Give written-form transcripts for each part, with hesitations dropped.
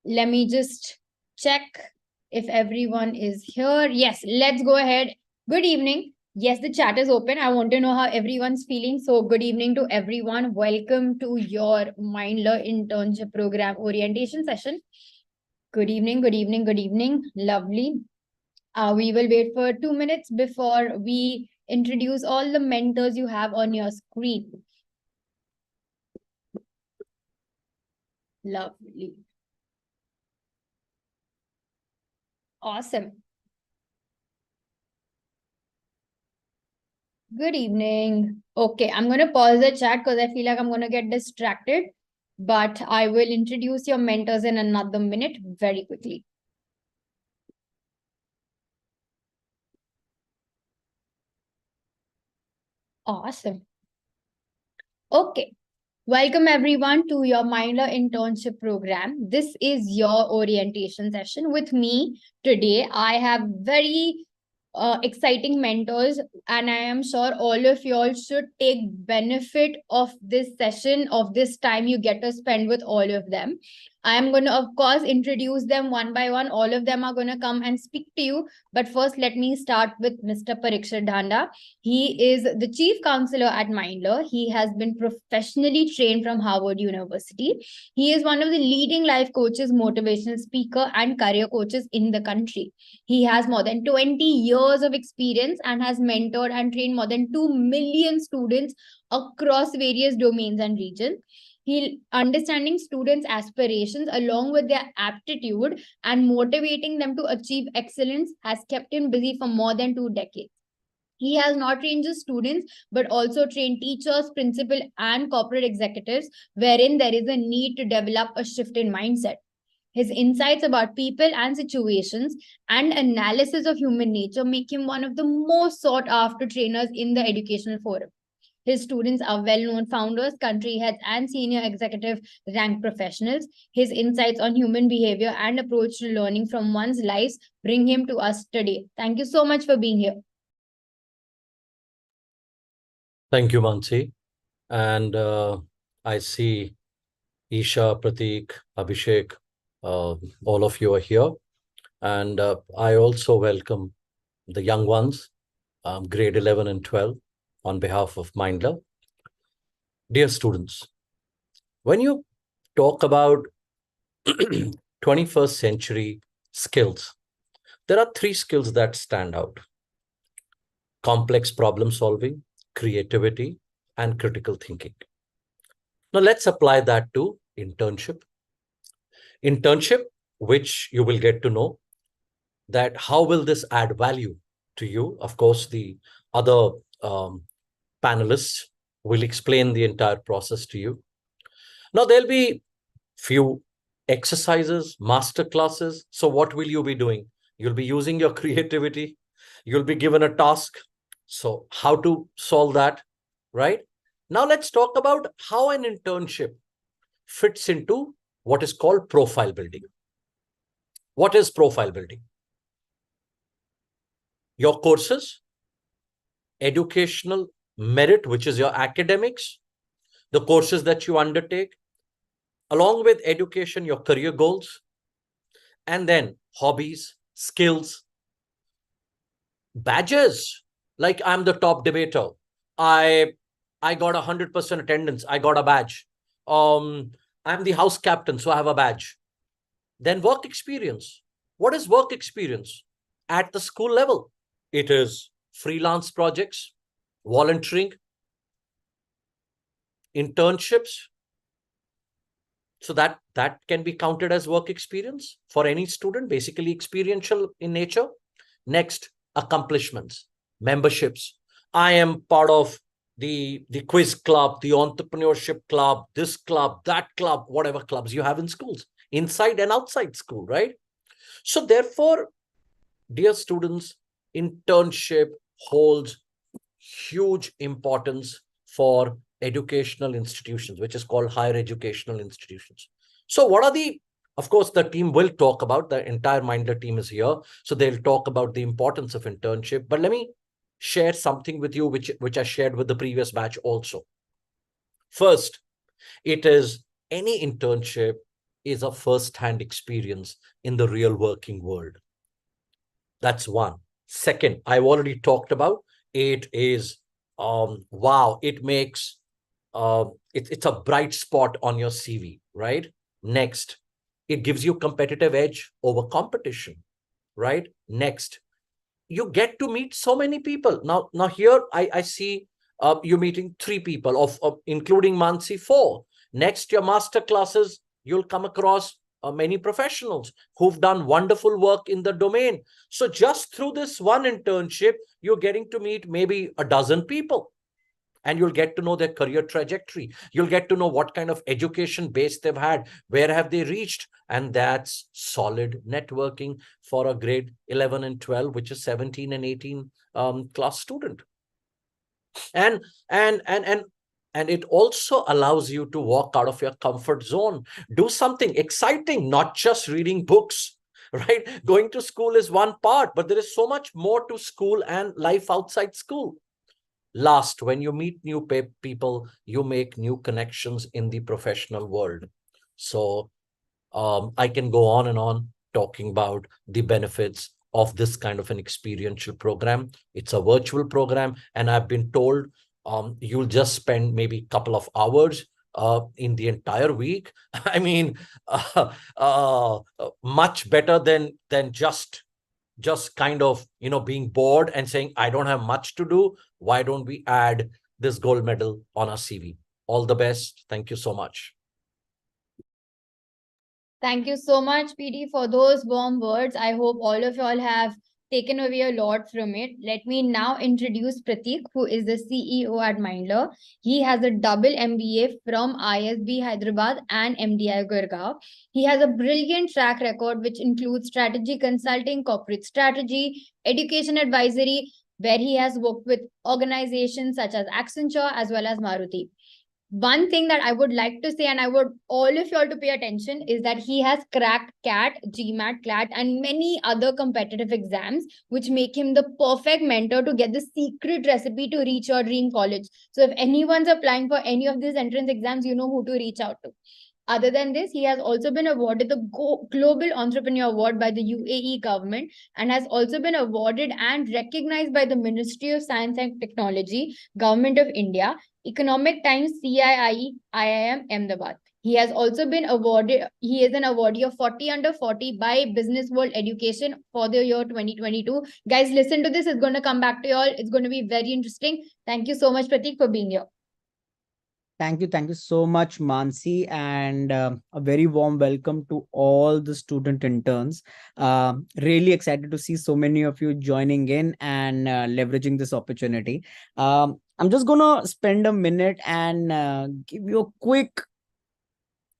Let me just check if everyone is here. Yes, let's go ahead. Good evening. Yes, the chat is open. I want to know how everyone's feeling. So, good evening to everyone. Welcome to your Mindler internship program orientation session. Good evening, good evening, good evening. Lovely. We will wait for 2 minutes before we introduce all the mentors you have on your screen. Lovely. Awesome. Good evening. Okay, I'm going to pause the chat because I feel like I'm going to get distracted. But I will introduce your mentors in another minute very quickly. Awesome. Okay. Welcome everyone to your Mindler internship program. This is your orientation session with me. Today, I have very exciting mentors, and I am sure all of y'all should take benefit of this session, of this time you get to spend with all of them. I am going to, of course, introduce them one by one. All of them are going to come and speak to you. But first, let me start with Mr. Parikshit Dhanda. He is the chief counselor at Mindler. He has been professionally trained from Harvard University. He is one of the leading life coaches, motivational speaker, and career coaches in the country. He has more than 20 years of experience and has mentored and trained more than 2 million students across various domains and regions. He understanding students' aspirations along with their aptitude and motivating them to achieve excellence has kept him busy for more than 2 decades. He has not trained just students, but also trained teachers, principal, and corporate executives, wherein there is a need to develop a shift in mindset. His insights about people and situations and analysis of human nature make him one of the most sought after trainers in the educational forum. His students are well known founders, country heads, and senior executive ranked professionals. His insights on human behavior and approach to learning from one's lives bring him to us today. Thank you so much for being here. Thank you, Mansi. And I see Isha, Pratik, Abhishek, all of you are here. And I also welcome the young ones, grade 11 and 12, on behalf of Mindler. Dear students, when you talk about 21st century skills, there are 3 skills that stand out: complex problem solving, creativity, and critical thinking. Now, let's apply that to internship. Internship, which you will get to know that how will this add value to you. Of course, the other panelists will explain the entire process to you. Now, there'll be few exercises, master classes. So what will you be doing? You'll be using your creativity. You'll be given a task. So how to solve that, right? Now, let's talk about how an internship fits into what is called profile building. What is profile building? Your courses, educational merit, which is your academics, the courses that you undertake, along with education, your career goals, and then hobbies, skills, badges. Like I'm the top debater. I got 100% attendance. I got a badge. I'm the house captain, so I have a badge. Then work experience. What is work experience? At the school level, it is freelance projects, volunteering, internships. So that can be counted as work experience for any student, basically experiential in nature. Next, accomplishments, memberships. I am part of the quiz club, the entrepreneurship club, this club, that club, whatever clubs you have in schools, inside and outside school, right? So therefore, dear students, internship holds huge importance for educational institutions, which is called higher educational institutions. So what are the, of course, the team will talk about, the entire Mindler team is here. So they'll talk about the importance of internship. But let me share something with you, which I shared with the previous batch also. First, it is any internship is a first-hand experience in the real working world. That's one. Second, I've already talked about it is wow, it makes it's a bright spot on your CV, right? Next, it gives you competitive edge over competition, right? Next, you get to meet so many people. Now here I see you meeting 3 people of including Mansi, 4. Next, your master classes, you'll come across many professionals who've done wonderful work in the domain. So just through this one internship, you're getting to meet maybe a dozen people, and you'll get to know their career trajectory. You'll get to know what kind of education base they've had, where have they reached, and that's solid networking for a grade 11 and 12, which is 17 and 18 class student. And it also allows you to walk out of your comfort zone, do something exciting, not just reading books. Right? Going to school is one part, but there is so much more to school and life outside school. Last, when you meet new people, you make new connections in the professional world. So I can go on and on talking about the benefits of this kind of an experiential program. It's a virtual program, and I've been told you'll just spend maybe a couple of hours in the entire week. I mean, much better than just kind of, being bored and saying, I don't have much to do. Why don't we add this gold medal on our CV? All the best. Thank you so much. Thank you so much, PD, for those warm words. I hope all of y'all have taken away a lot from it. Let me now introduce Pratik, who is the CEO at Mindler. He has a double MBA from ISB Hyderabad and MDI Gurgaon. He has a brilliant track record, which includes strategy consulting, corporate strategy, education advisory, where he has worked with organizations such as Accenture as well as Maruti. One thing that I would like to say, and I would all of y'all to pay attention, is that he has cracked CAT, GMAT, CLAT, and many other competitive exams, which make him the perfect mentor to get the secret recipe to reach your dream college. So if anyone's applying for any of these entrance exams, you know who to reach out to. Other than this, he has also been awarded the Global Entrepreneur Award by the UAE government, and has also been awarded and recognized by the Ministry of Science and Technology, Government of India, Economic Times, CIIE, IIM Ahmedabad. He has also been awarded, he is an awardee of 40 under 40 by Business World Education for the year 2022. Guys, listen to this. It's going to come back to you all. It's going to be very interesting. Thank you so much, Pratik, for being here. Thank you so much, Mansi, and a very warm welcome to all the student interns. Really excited to see so many of you joining in and leveraging this opportunity. I'm just gonna spend a minute and give you a quick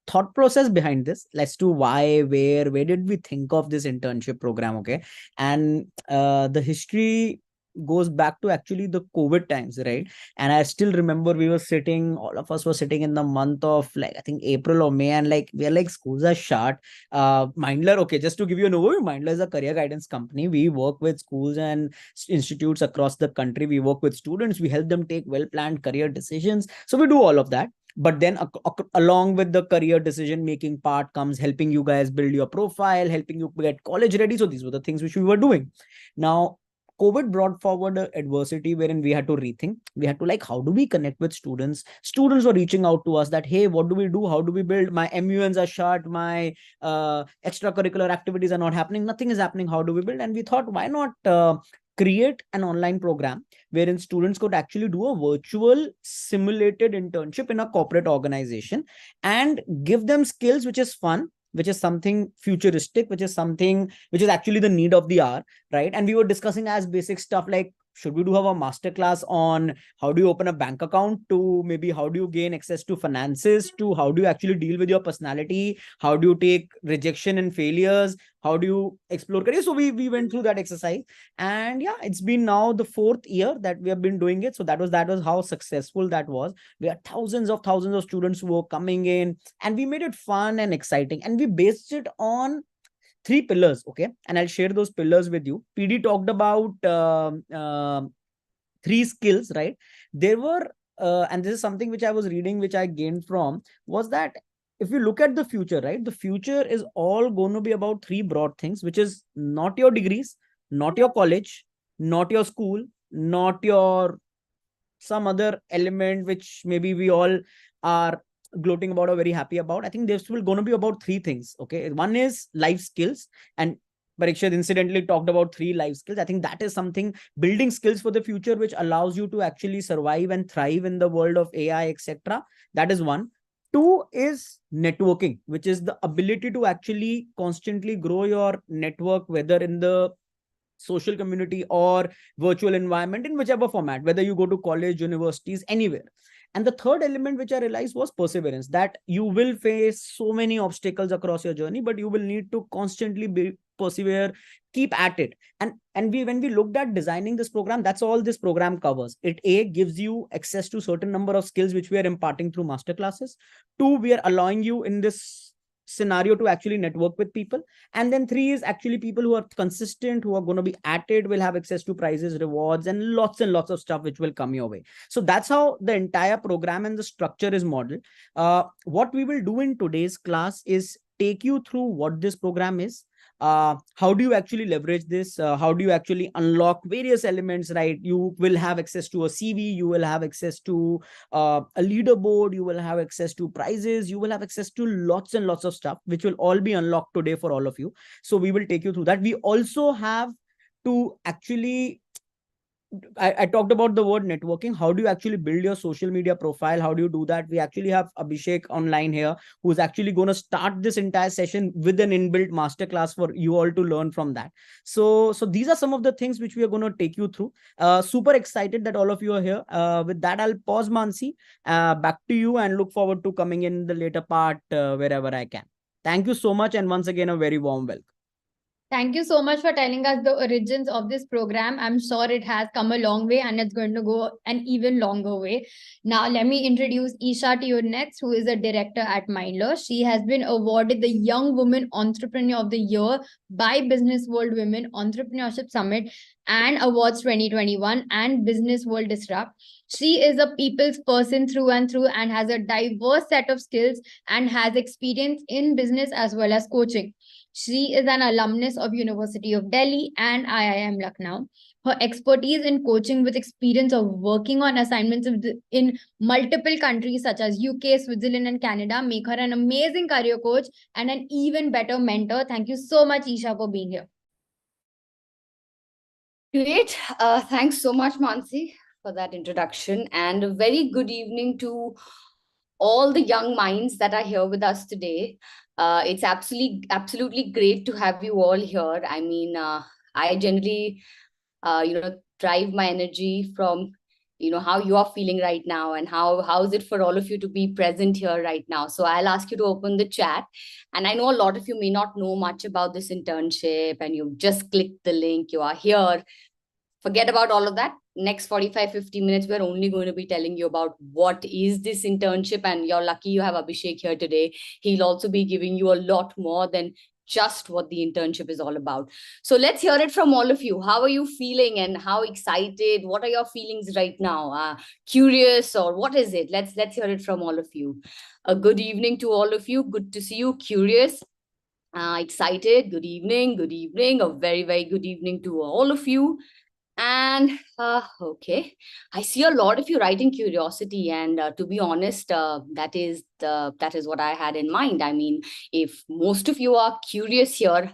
thought process behind this. Let's do why, where did we think of this internship program? Okay, and the history goes back to actually the COVID times, right? And I still remember all of us were sitting in the month of, like, I think April or May, and like we're like, schools are shut. Mindler, okay, just to give you an overview, Mindler is a career guidance company. We work with schools and institutes across the country. We work with students. We help them take well-planned career decisions. So we do all of that. But then along with the career decision making part comes helping you guys build your profile, helping you get college ready. So these were the things which we were doing. Now COVID brought forward an adversity wherein we had to rethink. We had to, like, how do we connect with students? Students were reaching out to us that, hey, what do we do? How do we build? My MUNs are shut. My extracurricular activities are not happening. Nothing is happening. How do we build? And we thought, why not create an online program wherein students could actually do a virtual simulated internship in a corporate organization and give them skills, which is fun, which is something futuristic, which is something which is actually the need of the hour, right? And we were discussing as basic stuff like, should we do have a masterclass on how do you open a bank account, to maybe how do you gain access to finances, to how do you actually deal with your personality, how do you take rejection and failures, how do you explore career? So we went through that exercise, and yeah, it's been now the 4th year that we have been doing it. So that was how successful that was. We had thousands of students who were coming in, and we made it fun and exciting, and we based it on 3 pillars. Okay, and I'll share those pillars with you. PD talked about 3 skills, right? There were and this is something which I was reading, which I gained from, was that if you look at the future, right, the future is all going to be about three broad things, which is not your degrees, not your college, not your school, not your some other element which maybe we all are gloating about or very happy about. I think this will going to be about three things. Okay, one is life skills, and Parikshit incidentally talked about three life skills. I think that is something, building skills for the future, which allows you to actually survive and thrive in the world of AI, etc. That is one. Two is networking, which is the ability to actually constantly grow your network, whether in the social community or virtual environment, in whichever format, whether you go to college, universities, anywhere. And the third element which I realized was perseverance, that you will face so many obstacles across your journey, but you will need to constantly persevere, keep at it. And when we looked at designing this program, that's all this program covers. It gives you access to certain number of skills which we are imparting through master classes. Two, we are allowing you in this scenario to actually network with people. And then three is actually people who are consistent, who are going to be at it, will have access to prizes, rewards, and lots of stuff which will come your way. So that's how the entire program and the structure is modeled. What we will do in today's class is take you through what this program is. How do you actually leverage this? How do you actually unlock various elements, right? You will have access to a CV, you will have access to a leaderboard, you will have access to prizes, you will have access to lots and lots of stuff, which will all be unlocked today for all of you. So we will take you through that. We also have to actually, I talked about the word networking. How do you actually build your social media profile? How do you do that? We actually have Abhishek online here, who's actually going to start this entire session with an inbuilt masterclass for you all to learn from that. So these are some of the things which we are going to take you through. Super excited that all of you are here. With that, I'll pause, Mansi. Back to you, and look forward to coming in the later part wherever I can. Thank you so much. And once again, a very warm welcome. Thank you so much for telling us the origins of this program. I'm sure it has come a long way and it's going to go an even longer way. Now, let me introduce Isha to you next, who is a director at Mindler. She has been awarded the Young Woman Entrepreneur of the Year by Business World Women Entrepreneurship Summit and Awards 2021 and Business World Disrupt. She is a people's person through and through and has a diverse set of skills and has experience in business as well as coaching. She is an alumnus of University of Delhi and IIM Lucknow. Her expertise in coaching with experience of working on assignments in multiple countries such as UK, Switzerland, and Canada make her an amazing career coach and an even better mentor. Thank you so much, Isha, for being here. Great. Thanks so much, Mansi, for that introduction. And a very good evening to all the young minds that are here with us today. It's absolutely great to have you all here. I mean, I generally, drive my energy from, how you are feeling right now and how is it for all of you to be present here right now. So I'll ask you to open the chat. And I know a lot of you may not know much about this internship and you've just clicked the link, you are here. Forget about all of that. Next 45-50 minutes, we're only going to be telling you about what is this internship. And you're lucky you have Abhishek here today. He'll also be giving you a lot more than just what the internship is all about. So let's hear it from all of you. How are you feeling and how excited? What are your feelings right now? Curious, or what is it? Let's hear it from all of you. A good evening to all of you. Good to see you. Curious, excited. Good evening. Good evening. A very, very good evening to all of you. And okay, I see a lot of you writing curiosity, and to be honest, that is what I had in mind. I mean, if most of you are curious here,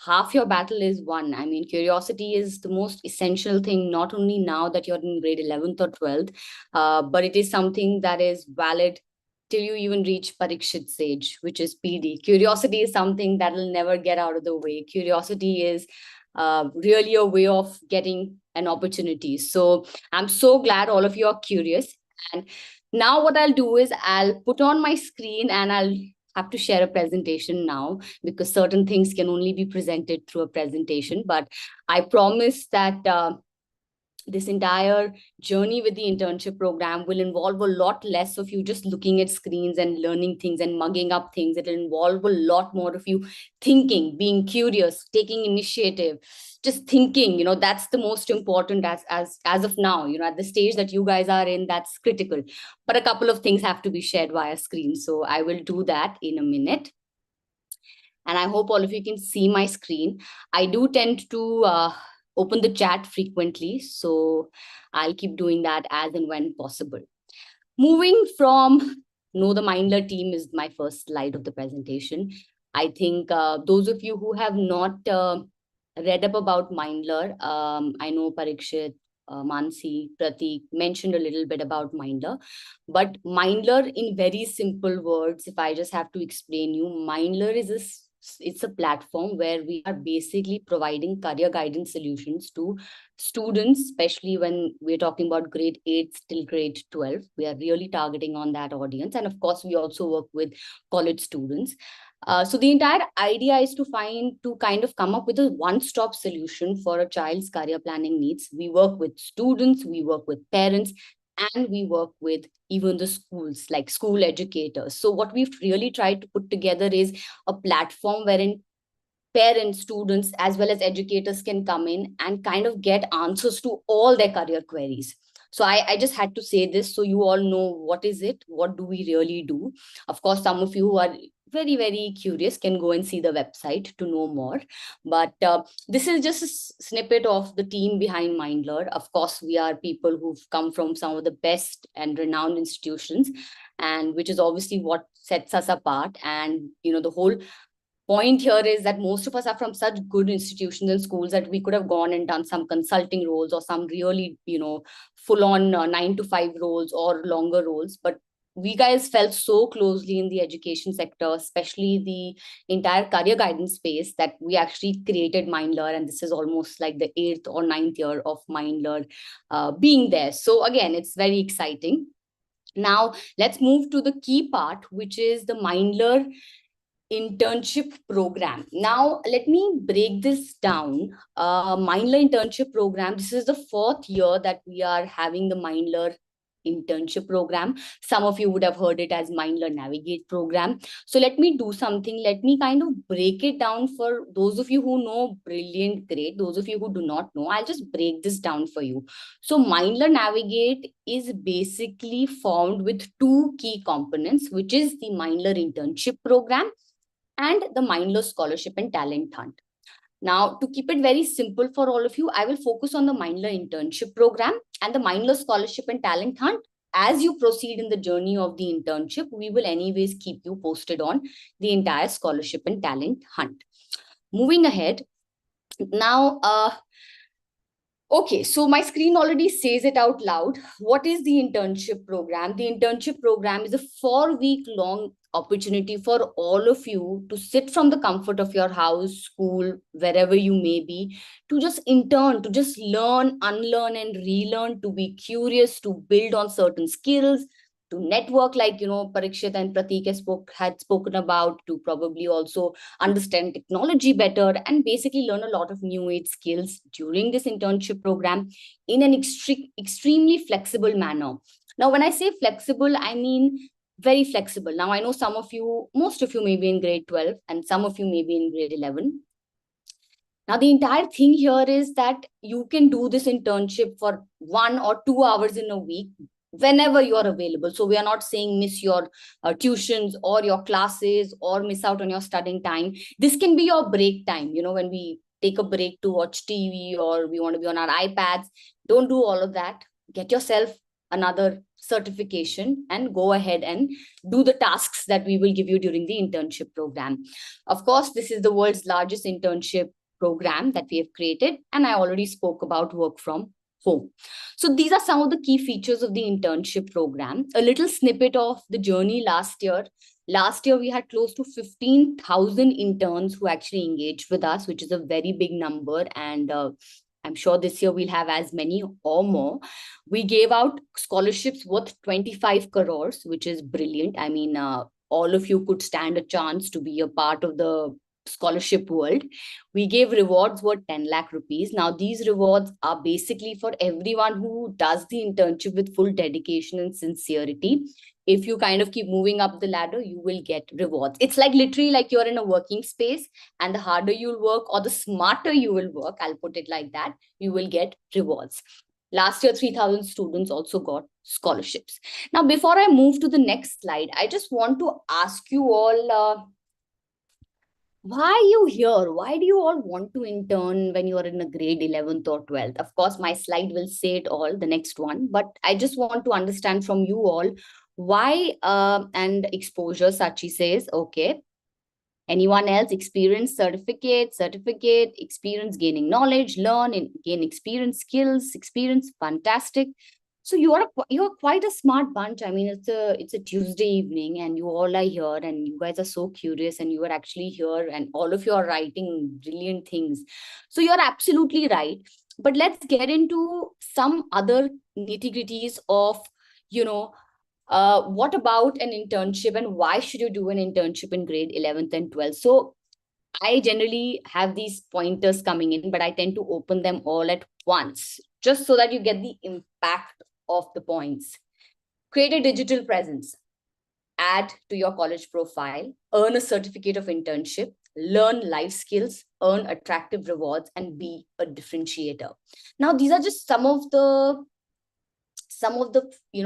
half your battle is won. I mean, curiosity is the most essential thing, not only now that you're in grade 11th or 12th, but it is something that is valid till you even reach Parikshit's age, which is PD. Curiosity is something that will never get out of the way. Curiosity is really a way of getting an opportunity. So I'm so glad all of you are curious. And now what I'll do is I'll put on my screen and I'll have to share a presentation now, because certain things can only be presented through a presentation. But I promise that this entire journey with the internship program will involve a lot less of you just looking at screens and learning things and mugging up things. It'll involve a lot more of you thinking, being curious, taking initiative, just thinking. That's the most important as of now. At the stage that you guys are in, that's critical. But a couple of things have to be shared via screen, so I will do that in a minute. And I hope all of you can see my screen. I do tend to open the chat frequently, so I'll keep doing that as and when possible. Moving from Know the Mindler team is my first slide of the presentation. I think those of you who have not read up about Mindler, I know Parikshit, Mansi, Pratik mentioned a little bit about Mindler, but Mindler, in very simple words, if I just have to explain you, Mindler is it's a platform where we are basically providing career guidance solutions to students, especially when we're talking about grade 8 till grade 12. We are really targeting on that audience. And of course, we also work with college students. So the entire idea is to kind of come up with a one-stop solution for a child's career planning needs. We work with students, we work with parents, and we work with even the schools, like school educators. So what we've really tried to put together is a platform wherein parents, students, as well as educators can come in and kind of get answers to all their career queries. So I just had to say this so you all know what is it, what do we really do. Of course, some of you who are very, very curious can go and see the website to know more. But this is just a snippet of the team behind Mindler. Of course, we are people who've come from some of the best and renowned institutions, and which is obviously what sets us apart. And, the whole point here is that most of us are from such good institutions and schools that we could have gone and done some consulting roles or some really, full on 9-to-5 roles or longer roles. But we guys felt so closely in the education sector, especially the entire career guidance space, that we actually created Mindler. And this is almost like the 8th or 9th year of Mindler being there. So again, it's very exciting. Now, let's move to the key part, which is the Mindler internship program. Now, let me break this down. Mindler internship program, this is the 4th year that we are having the Mindler internship program. Some of you would have heard it as Mindler Navigate program. So let me do something. Let me kind of break it down for those of you who know. Brilliant, great. Those of you who do not know, I'll just break this down for you. So Mindler Navigate is basically formed with 2 key components, which is the Mindler internship program and the Mindler Scholarship and Talent Hunt. Now, to keep it very simple for all of you, I will focus on the Mindler internship program and the Mindler Scholarship and Talent Hunt. As you proceed in the journey of the internship, we will anyways keep you posted on the entire scholarship and talent hunt. Moving ahead, now, okay, so my screen already says it out loud. What is the internship program? The internship program is a 4-week-long opportunity for all of you to sit from the comfort of your house, school, wherever you may be, to just intern, to just learn, unlearn, and relearn, to be curious, to build on certain skills, to network, like, Parikshit and Pratik had spoken about, to probably also understand technology better, and basically learn a lot of new age skills during this internship program in an extremely flexible manner. Now, when I say flexible, I mean very flexible. Now, I know most of you may be in grade 12 and some of you may be in grade 11. Now, the entire thing here is that you can do this internship for 1 or 2 hours in a week, whenever you are available. So we are not saying miss your tuitions or your classes or miss out on your studying time. This can be your break time, when we take a break to watch TV or we want to be on our iPads. Don't do all of that. Get yourself another certification and go ahead and do the tasks that we will give you during the internship program. Of course, this is the world's largest internship program that we have created, and I already spoke about work from home. So these are some of the key features of the internship program. A little snippet of the journey last year. Last year, we had close to 15,000 interns who actually engaged with us, which is a very big number. And I'm sure this year we'll have as many or more. We gave out scholarships worth 25 crores, which is brilliant. I mean, all of you could stand a chance to be a part of the scholarship world, we gave rewards worth 10 lakh rupees. Now, these rewards are basically for everyone who does the internship with full dedication and sincerity. If you kind of keep moving up the ladder, you will get rewards. It's like literally like you're in a working space, and the harder you'll work or the smarter you will work, I'll put it like that, you will get rewards. Last year, 3,000 students also got scholarships. Now, before I move to the next slide, I just want to ask you all, why are you here? Why do you all want to intern when you're in a grade 11th or 12th? Of course, my slide will say it all, the next one, but I just want to understand from you all why and exposure. Sachi says, okay. Anyone else? Experience, certificate, experience, gaining knowledge, learn and gain experience, skills, experience, fantastic. So you're quite a smart bunch. I mean, it's a Tuesday evening and you all are here and you guys are so curious and you are actually here and all of you are writing brilliant things. So you're absolutely right. But let's get into some other nitty-gritties of, what about an internship and why should you do an internship in grade 11th and 12th? So I generally have these pointers coming in, but I tend to open them all at once, just so that you get the impact of the points. Create a digital presence, add to your college profile, earn a certificate of internship, learn life skills, earn attractive rewards, and be a differentiator. Now, these are just some of the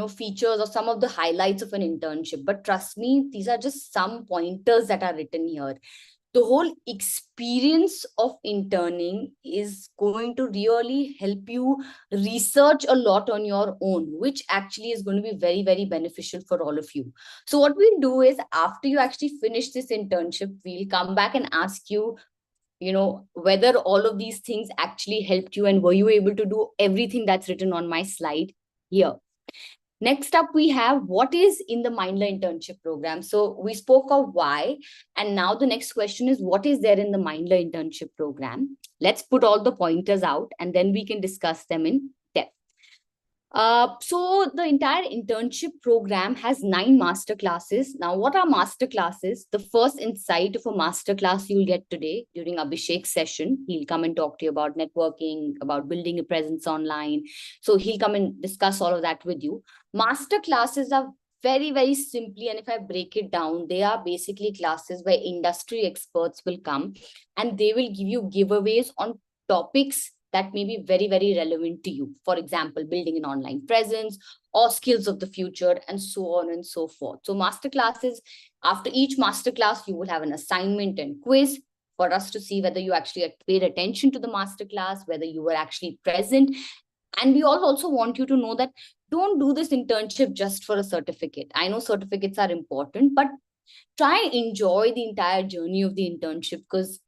features or some of the highlights of an internship, but trust me, these are just some pointers that are written here. The whole experience of interning is going to really help you research a lot on your own, which actually is going to be very, very beneficial for all of you. So what we'll do is, after you actually finish this internship, we'll come back and ask you, whether all of these things actually helped you and were you able to do everything that's written on my slide here. Next up, we have what is in the Mindler internship program. So we spoke of why, and now the next question is what is there in the Mindler internship program? Let's put all the pointers out and then we can discuss them in depth. So the entire internship program has 9 master classes. Now, what are master classes? The first insight of a master class you'll get today during Abhishek's session. He'll come and talk to you about networking, about building a presence online. So he'll come and discuss all of that with you. Master classes are very, very simply, and if I break it down, they are basically classes where industry experts will come and they will give you giveaways on topics that may be very, very relevant to you. For example, building an online presence or skills of the future and so on and so forth. So master classes, after each master class, you will have an assignment and quiz for us to see whether you actually paid attention to the master class, whether you were actually present. And we all also want you to know that don't do this internship just for a certificate. I know certificates are important, but try and enjoy the entire journey of the internship, because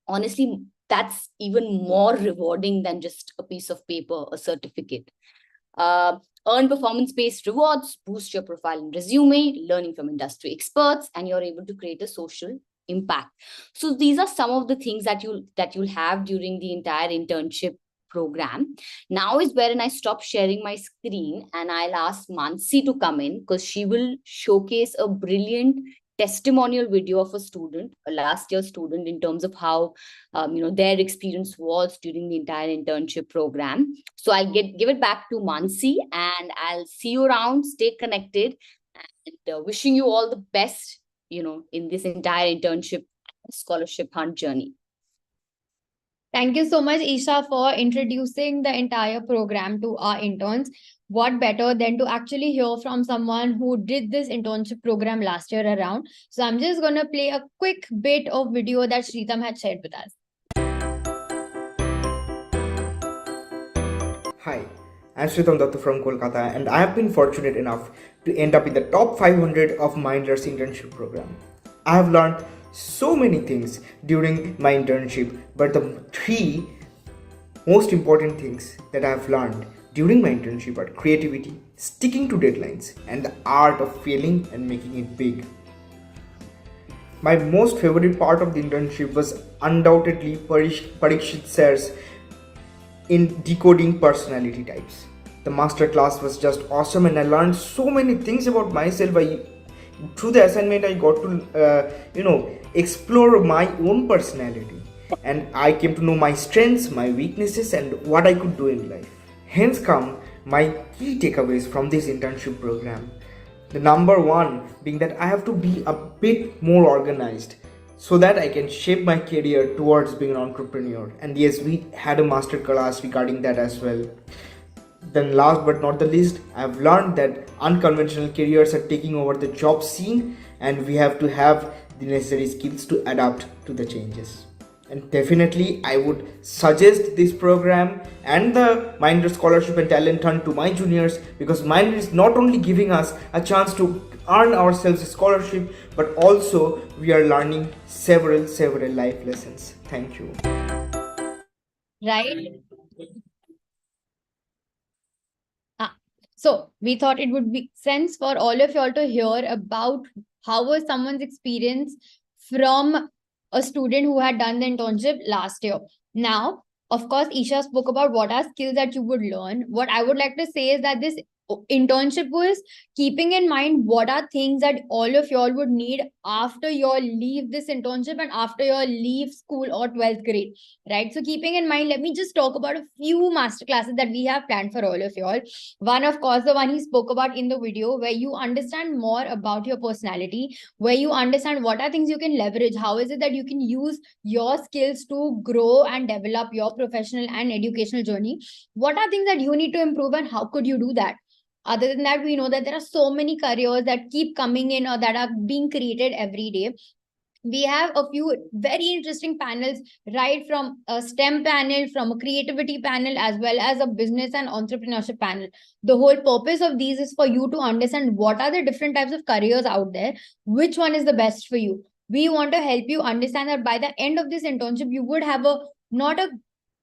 honestly, that's even more rewarding than just a piece of paper, a certificate. Earn performance-based rewards, boost your profile and resume, learning from industry experts, and you're able to create a social impact. So these are some of the things that you'll have during the entire internship program. Now is wherein I stop sharing my screen and I'll ask Mansi to come in, because she will showcase a brilliant testimonial video of a student, a last year student, in terms of how their experience was during the entire internship program. So I'll give it back to Mansi and I'll see you around. Stay connected and wishing you all the best, in this entire internship scholarship hunt journey. Thank you so much, Isha, for introducing the entire program to our interns. What better than to actually hear from someone who did this internship program last year around. So I'm just going to play a quick bit of video that Shritam had shared with us. Hi, I'm Shritam Datta from Kolkata, and I have been fortunate enough to end up in the top 500 of Mindler's internship program. I have learned so many things during my internship, but the 3 most important things that I have learned during my internship are creativity, sticking to deadlines, and the art of failing and making it big. My most favorite part of the internship was undoubtedly Parikshit sir's in decoding personality types. The masterclass was just awesome and I learned so many things about myself. Through the assignment I got to explore my own personality, and I came to know my strengths, my weaknesses, and what I could do in life. Hence come my key takeaways from this internship program. The number one being that I have to be a bit more organized so that I can shape my career towards being an entrepreneur. And yes, we had a master class regarding that as well. Then last but not the least, I've learned that unconventional careers are taking over the job scene, and we have to have the necessary skills to adapt to the changes. And definitely I would suggest this program and the Mindler Scholarship and Talent Hunt to my juniors, because Mindler is not only giving us a chance to earn ourselves a scholarship, but also we are learning several life lessons. Thank you. Right? So we thought it would make sense for all of y'all to hear about how was someone's experience from a student who had done the internship last year. Now, of course, Isha spoke about what are skills that you would learn. What I would like to say is that this internship was keeping in mind what are things that all of y'all would need after y'all leave this internship and after y'all leave school or 12th grade, right? So keeping in mind, let me just talk about a few master classes that we have planned for all of y'all. One, of course, the one he spoke about in the video, where you understand more about your personality, where you understand what are things you can leverage, how is it that you can use your skills to grow and develop your professional and educational journey, what are things that you need to improve and how could you do that. Other than that, we know that there are so many careers that keep coming in or that are being created every day. We have a few very interesting panels, right from a STEM panel, from a creativity panel, as well as a business and entrepreneurship panel. The whole purpose of these is for you to understand what are the different types of careers out there, which one is the best for you. We want to help you understand that by the end of this internship, you would have a not a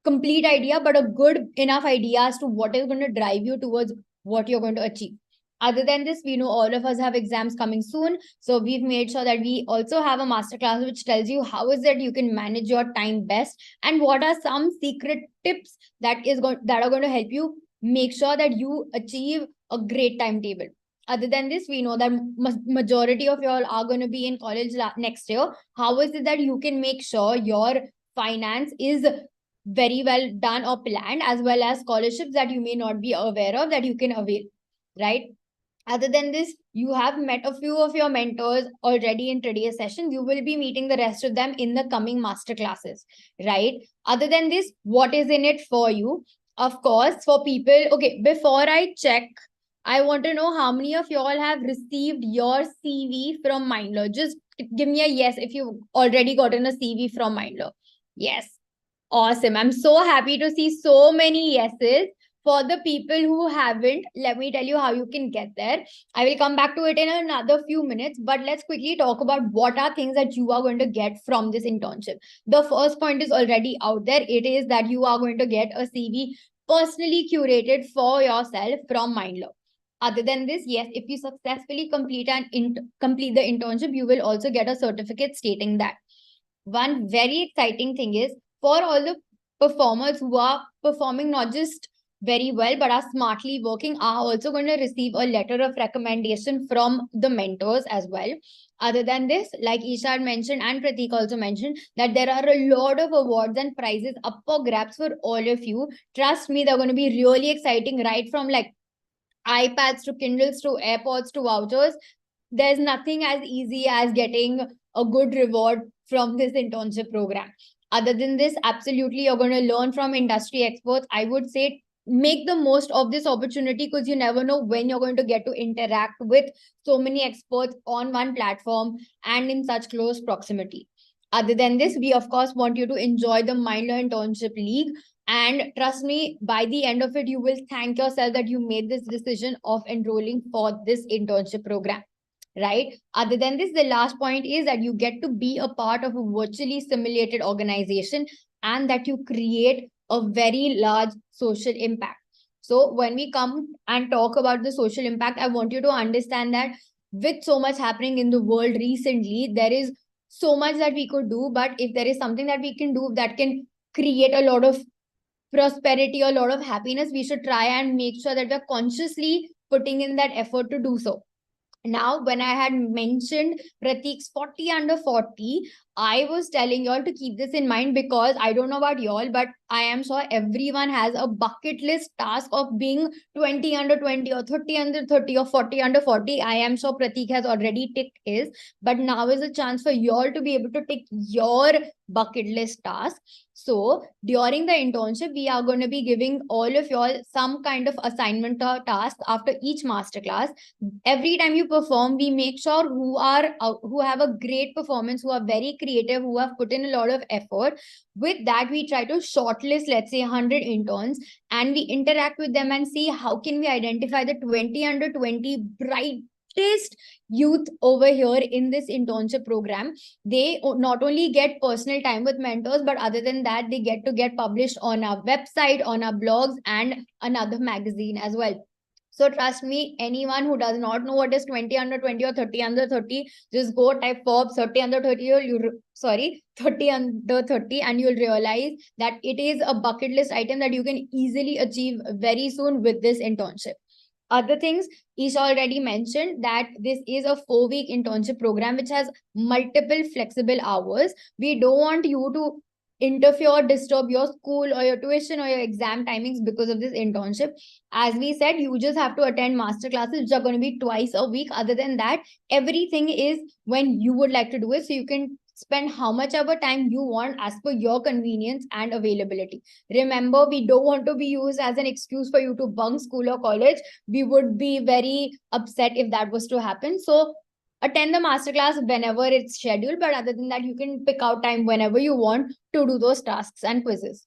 complete idea, but a good enough idea as to what is going to drive you towards what you're going to achieve. Other than this, we know all of us have exams coming soon. So we've made sure that we also have a masterclass which tells you how is it you can manage your time best and what are some secret tips that are going to help you make sure that you achieve a great timetable. Other than this, we know that majority of y'all are going to be in college next year. How is it that you can make sure your finance is very well done or planned, as well as scholarships that you may not be aware of that you can avail, right? Other than this, you have met a few of your mentors already in today's session. You will be meeting the rest of them in the coming master classes, right? Other than this, what is in it for you? Of course, for people, okay, before I check, I want to know how many of y'all have received your CV from Mindler. Just give me a yes if you've already gotten a CV from Mindler. Yes. Awesome. I'm so happy to see so many yeses. For the people who haven't, let me tell you how you can get there. I will come back to it in another few minutes, but let's quickly talk about what are things that you are going to get from this internship. The first point is already out there. It is that you are going to get a CV personally curated for yourself from Mindler. Other than this, yes, if you successfully complete the internship, you will also get a certificate stating that. One very exciting thing is for all the performers who are performing not just very well, but are smartly working, are also going to receive a letter of recommendation from the mentors as well. Other than this, like Isha had mentioned and Pratik also mentioned, that there are a lot of awards and prizes up for grabs for all of you. Trust me, they're going to be really exciting, right from like iPads to Kindles to AirPods to vouchers. There's nothing as easy as getting a good reward from this internship program. Other than this, absolutely, you're going to learn from industry experts. I would say make the most of this opportunity because you never know when you're going to get to interact with so many experts on one platform and in such close proximity. Other than this, we of course want you to enjoy the Mindler Internship League. And trust me, by the end of it, you will thank yourself that you made this decision of enrolling for this internship program, right? Other than this, the last point is that you get to be a part of a virtually simulated organization and that you create a very large social impact. So when we come and talk about the social impact, I want you to understand that with so much happening in the world recently, there is so much that we could do. But if there is something that we can do that can create a lot of prosperity, a lot of happiness, we should try and make sure that we're consciously putting in that effort to do so. Now, when I had mentioned Pratik's 40 under 40, I was telling y'all to keep this in mind because I don't know about y'all, but I am sure everyone has a bucket list task of being 20 under 20 or 30 under 30 or 40 under 40. I am sure Pratik has already ticked his, but now is a chance for y'all to be able to tick your bucket list task. So during the internship, we are going to be giving all of y'all some kind of assignment or task after each masterclass. Every time you perform, we make sure who have a great performance, who are very creative, who have put in a lot of effort. With that, we try to shortlist, let's say 100 interns, and we interact with them and see how can we identify the 20 under 20 brightest youth over here in this internship program. They not only get personal time with mentors, but other than that, they get to get published on our website, on our blogs, and another magazine as well. So trust me, anyone who does not know what is 20 under 20 or 30 under 30, just go type Forbes 30 under 30, or 30 under 30, and you'll realize that it is a bucket list item that you can easily achieve very soon with this internship. Other things, Isha already mentioned that this is a 4-week internship program which has multiple flexible hours. We don't want you to interfere, disturb your school or your tuition or your exam timings because of this internship. As we said, you just have to attend master classes, which are going to be twice a week. Other than that, everything is when you would like to do it. So you can spend how much ever time you want as per your convenience and availability. Remember, we don't want to be used as an excuse for you to bunk school or college. We would be very upset if that was to happen. So attend the masterclass whenever it's scheduled, but other than that, you can pick out time whenever you want to do those tasks and quizzes.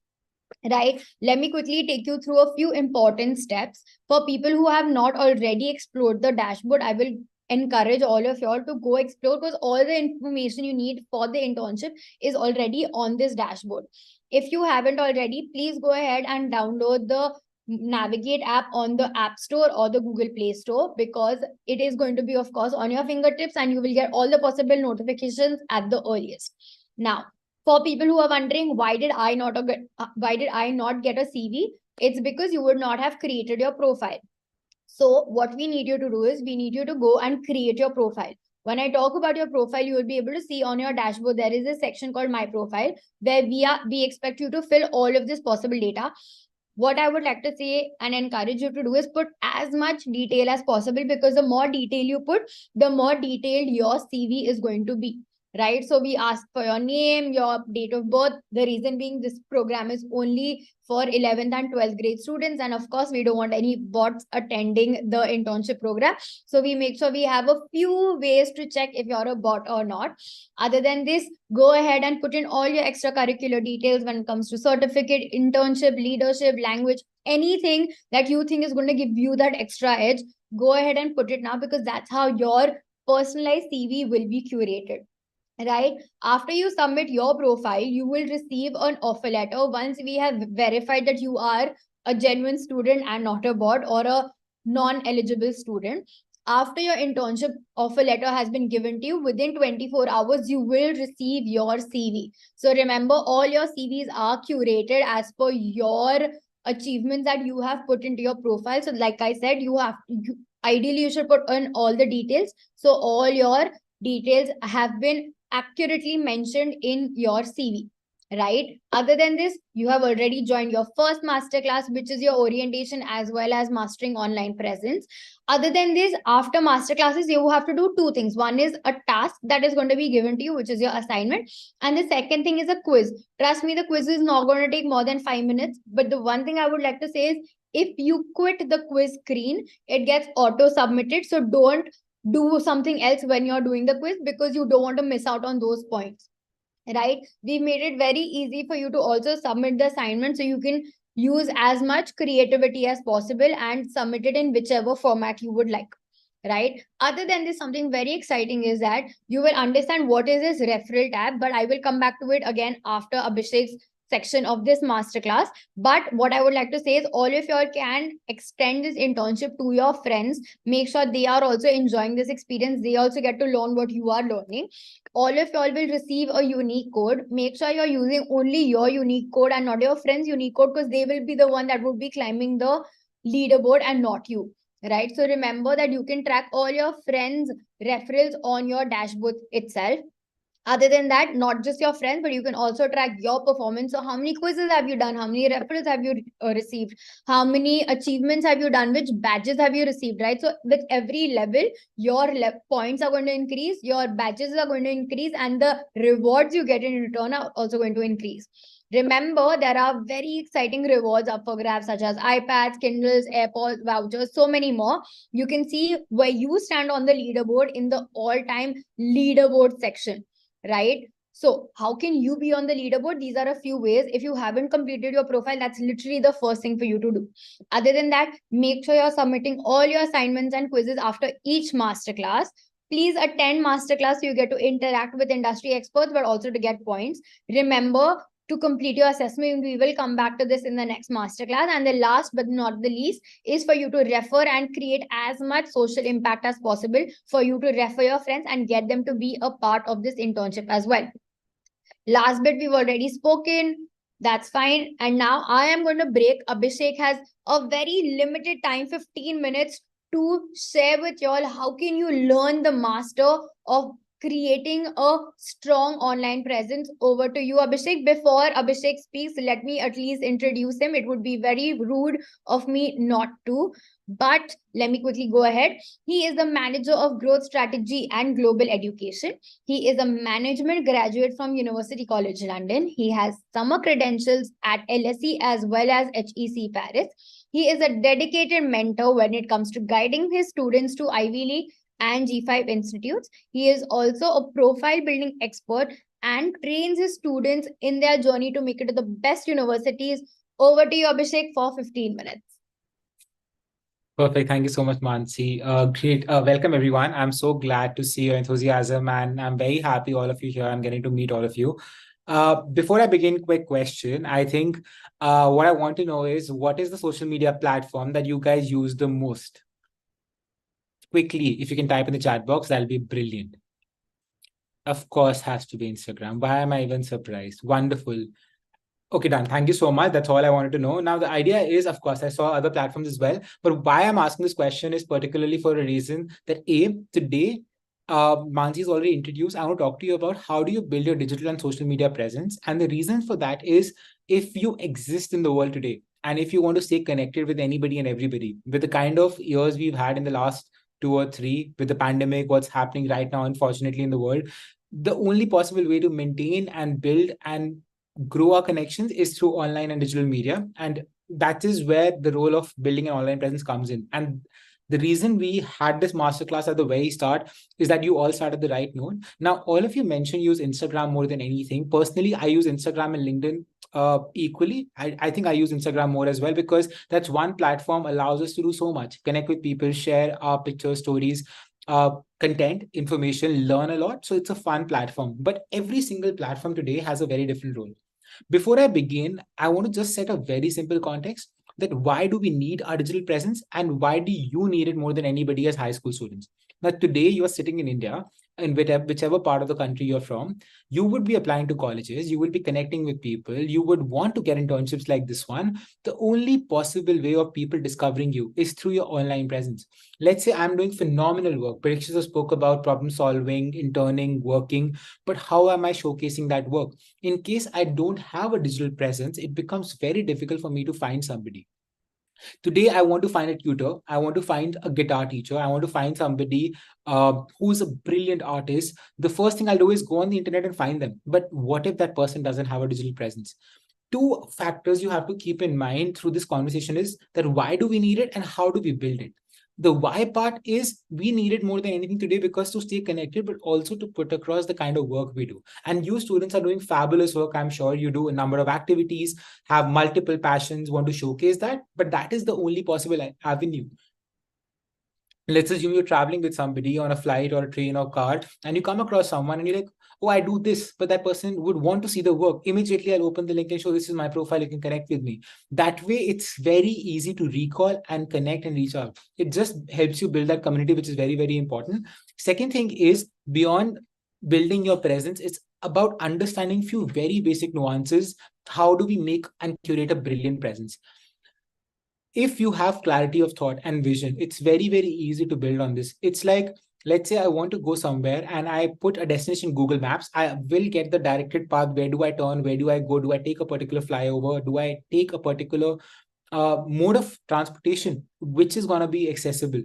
Right? Let me quickly take you through a few important steps. For people who have not already explored the dashboard, I will encourage all of y'all to go explore, because all the information you need for the internship is already on this dashboard. If you haven't already, please go ahead and download the Navigate app on the App Store or the Google Play Store, because it is going to be, of course, on your fingertips and you will get all the possible notifications at the earliest. Now, for people who are wondering why did I not get a CV, it's because you would not have created your profile. So what we need you to do is we need you to go and create your profile. When I talk about your profile, you will be able to see on your dashboard there is a section called My Profile, where we expect you to fill all of this possible data. What I would like to say and encourage you to do is put as much detail as possible, because the more detail you put, the more detailed your CV is going to be. Right? So we ask for your name, your date of birth. The reason being, this program is only for 11th and 12th grade students. And of course, we don't want any bots attending the internship program. So we make sure we have a few ways to check if you're a bot or not. Other than this, go ahead and put in all your extracurricular details when it comes to certificate, internship, leadership, language, anything that you think is going to give you that extra edge. Go ahead and put it now, because that's how your personalized CV will be curated. Right? After you submit your profile, you will receive an offer letter once we have verified that you are a genuine student and not a bot or a non-eligible student. After your internship offer letter has been given to you, within 24 hours, you will receive your CV. So remember, all your CVs are curated as per your achievements that you have put into your profile. So like I said, ideally you should put in all the details. So all your details have been accurately mentioned in your CV, right? Other than this, you have already joined your first masterclass, which is your orientation as well as mastering online presence. Other than this, after masterclasses, you have to do two things. One is a task that is going to be given to you, which is your assignment. And the second thing is a quiz. Trust me, the quiz is not going to take more than 5 minutes. But the one thing I would like to say is, if you quit the quiz screen, it gets auto-submitted. So don't do something else when you're doing the quiz, because you don't want to miss out on those points. Right? We made it very easy for you to also submit the assignment, so you can use as much creativity as possible and submit it in whichever format you would like. Right? Other than this, something very exciting is that you will understand what is this referral tab, but I will come back to it again after Abhishek's section of this masterclass. But what I would like to say is, all of y'all can extend this internship to your friends. Make sure they are also enjoying this experience. They also get to learn what you are learning. All of y'all will receive a unique code. Make sure you're using only your unique code and not your friend's unique code, because they will be the one that would be climbing the leaderboard and not you. right? So remember that you can track all your friends' referrals on your dashboard itself. Other than that, not just your friends, but you can also track your performance. So how many quizzes have you done? How many referrals have you received? How many achievements have you done? Which badges have you received, right? So with every level, your points are going to increase, your badges are going to increase, and the rewards you get in return are also going to increase. Remember, there are very exciting rewards up for grabs, such as iPads, Kindles, AirPods, vouchers, so many more. You can see where you stand on the leaderboard in the all-time leaderboard section, right? So how can you be on the leaderboard? These are a few ways. If you haven't completed your profile, that's literally the first thing for you to do. Other than that, make sure you're submitting all your assignments and quizzes after each masterclass. Please attend masterclass so you get to interact with industry experts, but also to get points. Remember to complete your assessment. We will come back to this in the next masterclass. And the last but not the least is for you to refer and create as much social impact as possible, for you to refer your friends and get them to be a part of this internship as well. Last bit we've already spoken. That's fine. And now I am going to break. Abhishek has a very limited time, 15 minutes, to share with y'all how can you learn the master of creating a strong online presence. Over to you, Abhishek. Before Abhishek speaks, let me at least introduce him. It would be very rude of me not to, but let me quickly go ahead. He is the manager of growth strategy and global education. He is a management graduate from University College London. He has summer credentials at LSE as well as HEC Paris. He is a dedicated mentor when it comes to guiding his students to Ivy League and G5 institutes. He is also a profile building expert and trains his students in their journey to make it to the best universities. Over to you, Abhishek, for 15 minutes. Perfect. Thank you so much, Mansi. Great. Welcome, everyone. I'm so glad to see your enthusiasm, and I'm very happy all of you here. I'm getting to meet all of you. Before I begin, quick question. I think what I want to know is, what is the social media platform that you guys use the most? Quickly, if you can type in the chat box, that'll be brilliant. Of course, has to be Instagram. Why am I even surprised? Wonderful. Okay, done. Thank you so much. That's all I wanted to know. Now, the idea is, of course, I saw other platforms as well. But why I'm asking this question is particularly for a reason that today, Mansi is already introduced. I want to talk to you about how do you build your digital and social media presence. And the reason for that is, if you exist in the world today, and if you want to stay connected with anybody and everybody, with the kind of years we've had in the last 2 or 3, with the pandemic, what's happening right now, unfortunately, in the world, the only possible way to maintain and build and grow our connections is through online and digital media. And that is where the role of building an online presence comes in. And the reason we had this masterclass at the very start is that you all started the right note. Now, all of you mentioned use Instagram more than anything. Personally, I use Instagram and LinkedIn equally. I think I use Instagram more as well, because that's one platform allows us to do so much, connect with people, share our pictures, stories, content, information, learn a lot. So it's a fun platform. But every single platform today has a very different role. Before I begin, I want to just set a very simple context that why do we need our digital presence and why do you need it more than anybody as high school students? Now, today you are sitting in India, in whichever part of the country you're from, you would be applying to colleges, you will be connecting with people, you would want to get internships like this one. The only possible way of people discovering you is through your online presence. Let's say I'm doing phenomenal work. Parikshita spoke about problem solving, interning, working, but how am I showcasing that work? In case I don't have a digital presence, it becomes very difficult for me to find somebody. Today, I want to find a tutor. I want to find a guitar teacher. I want to find somebody who's a brilliant artist. The first thing I'll do is go on the internet and find them. But what if that person doesn't have a digital presence? 2 factors you have to keep in mind through this conversation is that why do we need it and how do we build it? The why part is we need it more than anything today because to stay connected, but also to put across the kind of work we do. And you students are doing fabulous work. I'm sure you do a number of activities, have multiple passions, want to showcase that, but that is the only possible avenue. Let's assume you're traveling with somebody on a flight or a train or car, and you come across someone and you're like, oh, I do this, but that person would want to see the work. Immediately, I'll open the link and show this is my profile. You can connect with me. That way, it's very easy to recall and connect and reach out. It just helps you build that community, which is very, very important. Second thing is, beyond building your presence, it's about understanding few very basic nuances. How do we make and curate a brilliant presence? if you have clarity of thought and vision, it's very, very easy to build on this. It's like, let's say I want to go somewhere and I put a destination in Google Maps. I will get the directed path. Where do I turn? Where do I go? Do I take a particular flyover? Do I take a particular mode of transportation, which is going to be accessible?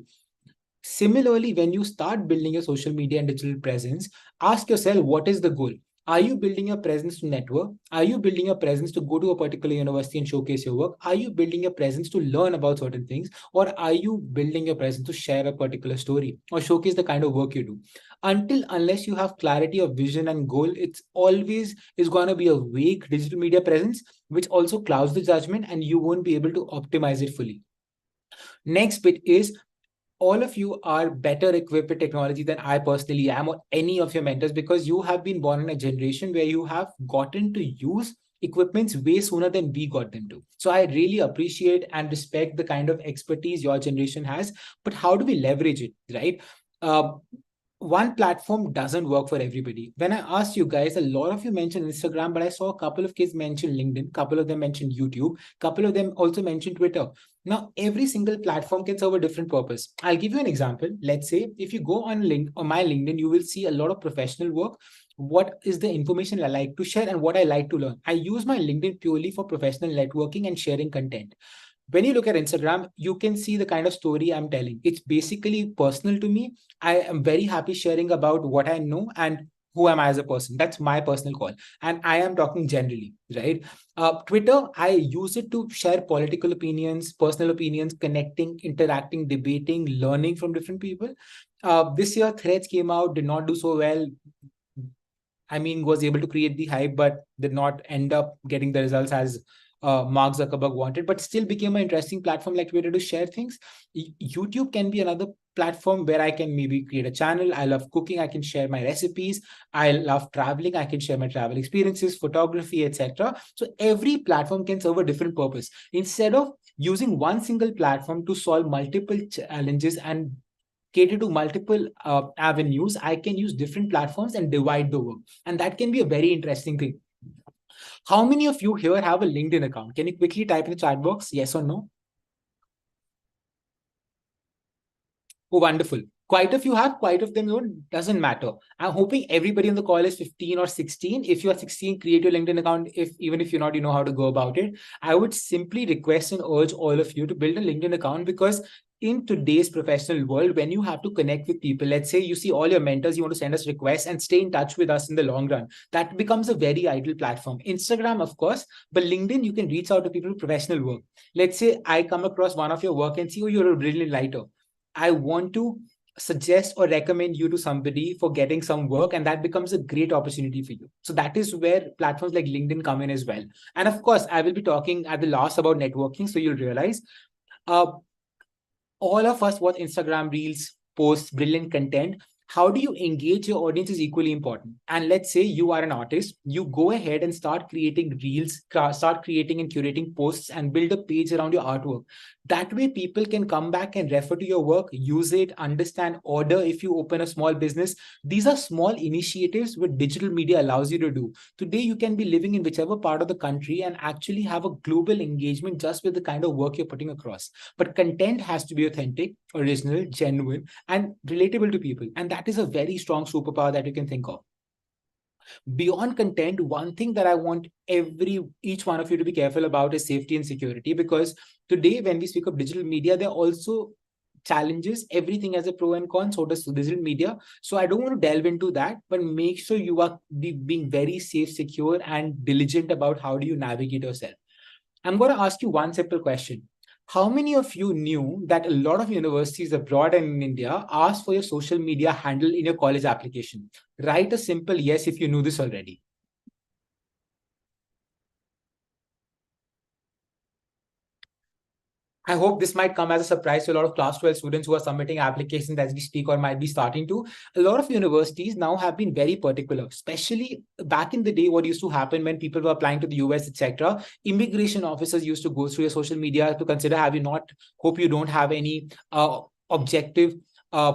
Similarly, when you start building your social media and digital presence, ask yourself, what is the goal? Are you building a presence to network? Are you building a presence to go to a particular university and showcase your work? Are you building a presence to learn about certain things? Or are you building a presence to share a particular story or showcase the kind of work you do? Unless you have clarity of vision and goal, it's always is going to be a vague digital media presence, which also clouds the judgment and you won't be able to optimize it fully. Next bit is, all of you are better equipped with technology than I personally am or any of your mentors, because you have been born in a generation where you have gotten to use equipments way sooner than we got them to. So I really appreciate and respect the kind of expertise your generation has, but how do we leverage it, right? One platform doesn't work for everybody. When I asked you guys, a lot of you mentioned Instagram, but I saw a couple of kids mention LinkedIn, a couple of them mentioned YouTube, a couple of them also mentioned Twitter. Now, every single platform can serve a different purpose. I'll give you an example. Let's say if you go on my LinkedIn, you will see a lot of professional work. What is the information I like to share and what I like to learn? I use my LinkedIn purely for professional networking and sharing content. When you look at Instagram, you can see the kind of story I'm telling. It's basically personal to me. I am very happy sharing about what I know and who am I as a person. That's my personal call. And I am talking generally, right? Twitter, I use it to share political opinions, personal opinions, connecting, interacting, debating, learning from different people. This year, Threads came out, did not do so well. I mean, was able to create the hype, but did not end up getting the results as Mark Zuckerberg wanted, but still became an interesting platform like Twitter to share things. YouTube can be another platform where I can maybe create a channel. I love cooking. I can share my recipes. I love traveling. I can share my travel experiences, photography, etc. So every platform can serve a different purpose. Instead of using one single platform to solve multiple challenges and cater to multiple avenues, I can use different platforms and divide the work. And that can be a very interesting thing. How many of you here have a LinkedIn account? Can you quickly type in the chat box, yes or no? Oh, wonderful. Quite a few have, quite of them don't, doesn't matter. I'm hoping everybody on the call is 15 or 16. If you are 16, create your LinkedIn account. Even if you're not, you know how to go about it. I would simply request and urge all of you to build a LinkedIn account, because in today's professional world, when you have to connect with people, let's say you see all your mentors, you want to send us requests and stay in touch with us in the long run, that becomes a very ideal platform. Instagram, of course, but LinkedIn, you can reach out to people with professional work. Let's say I come across one of your work and see, oh, you're a brilliant writer. I want to suggest or recommend you to somebody for getting some work, and that becomes a great opportunity for you. So that is where platforms like LinkedIn come in as well. And of course, I will be talking at the last about networking, so you'll realize all of us watch Instagram reels, posts, brilliant content. How do you engage your audience is equally important. And let's say you are an artist, you go ahead and start creating reels, start creating and curating posts and build a page around your artwork. That way people can come back and refer to your work, use it, understand, order if you open a small business. These are small initiatives which digital media allows you to do. Today, you can be living in whichever part of the country and actually have a global engagement just with the kind of work you're putting across. But content has to be authentic, original, genuine, and relatable to people. And that is a very strong superpower that you can think of. Beyond content, one thing that I want each one of you to be careful about is safety and security, because today when we speak of digital media, there are also challenges. Everything has a pro and con, so does digital media. So I don't want to delve into that, but make sure you are being very safe, secure, and diligent about how do you navigate yourself. I'm going to ask you one simple question. How many of you knew that a lot of universities abroad and in India ask for your social media handle in your college application? Write a simple yes if you knew this already. I hope this might come as a surprise to a lot of class 12 students who are submitting applications as we speak or might be starting to. A lot of universities now have been very particular, especially back in the day. What used to happen when people were applying to the US, etc., immigration officers used to go through your social media to consider, have you not, hope you don't have any objective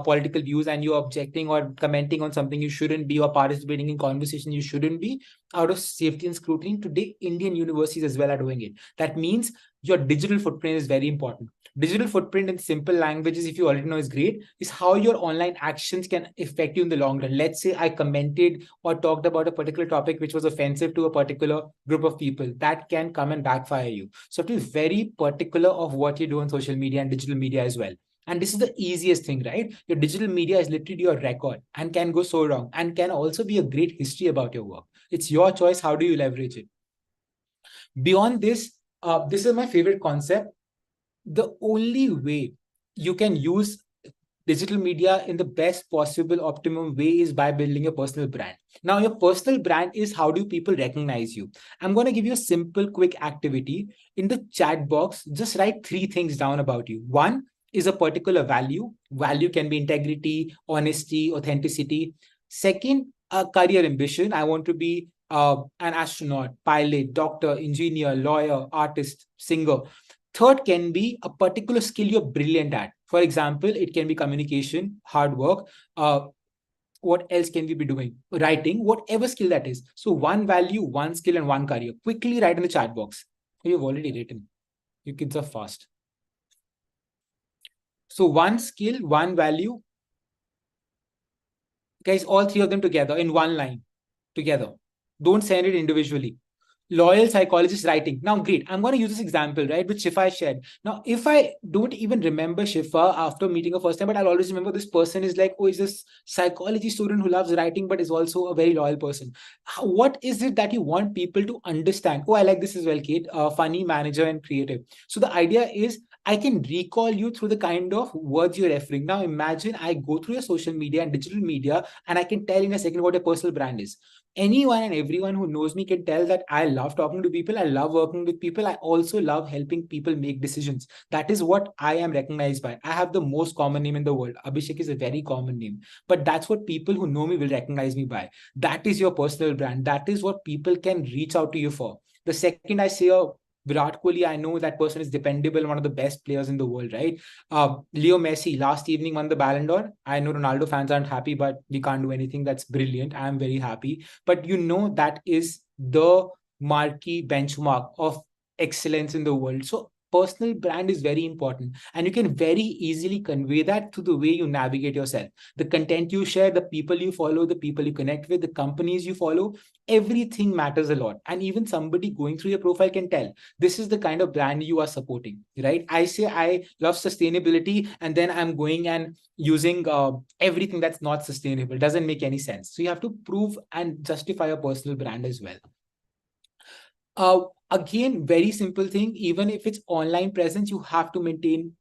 political views and you're objecting or commenting on something you shouldn't be or participating in conversation you shouldn't be, out of safety and scrutiny, today Indian universities as well are doing it. That means your digital footprint is very important. Digital footprint in simple languages, if you already know, is great, is how your online actions can affect you in the long run. Let's say I commented or talked about a particular topic which was offensive to a particular group of people. That can come and backfire you. So to be very particular of what you do on social media and digital media as well. And this is the easiest thing, right? Your digital media is literally your record and can go so wrong and can also be a great history about your work. It's your choice. How do you leverage it? Beyond this, this is my favorite concept. The only way you can use digital media in the best possible optimum way is by building a personal brand. Now, your personal brand is how do people recognize you? I'm going to give you a simple, quick activity. In the chat box, just write 3 things down about you. 1 is a particular value. Value can be integrity, honesty, authenticity. 2nd, a career ambition. I want to be an astronaut, pilot, doctor, engineer, lawyer, artist, singer. 3rd can be a particular skill you're brilliant at. For example, it can be communication, hard work. What else can we be doing? Writing, whatever skill that is. So 1 value, 1 skill, and 1 career. Quickly write in the chat box. You've already written. You kids are fast. So 1 skill, 1 value. Guys, all 3 of them together in 1 line. Together. Don't send it individually. Loyal psychologist writing. Now, great. I'm going to use this example, right, which Shifa shared. Now, if I don't even remember Shifa after meeting her first time, but I'll always remember this person is like, oh, is this psychology student who loves writing, but is also a very loyal person. What is it that you want people to understand? Oh, I like this as well, Kate. Funny, manager, and creative. So the idea is I can recall you through the kind of words you're referring. Now, imagine I go through your social media and digital media, and I can tell in a second what your personal brand is. Anyone and everyone who knows me can tell that I love talking to people. I love working with people. I also love helping people make decisions. That is what I am recognized by. I have the most common name in the world. Abhishek is a very common name, but that's what people who know me will recognize me by. That is your personal brand. That is what people can reach out to you for. The second I say Virat Kohli, I know that person is dependable, one of the best players in the world, right? Leo Messi, last evening won the Ballon d'Or. I know Ronaldo fans aren't happy, but we can't do anything. That's brilliant. I'm very happy. But you know, that is the marquee benchmark of excellence in the world. So personal brand is very important. And you can very easily convey that through the way you navigate yourself. The content you share, the people you follow, the people you connect with, the companies you follow, everything matters a lot. And even somebody going through your profile can tell this is the kind of brand you are supporting, right? I say I love sustainability, and then I'm going and using everything that's not sustainable. Doesn't make any sense. So you have to prove and justify your personal brand as well. Again, very simple thing. Even if it's online presence, you have to maintain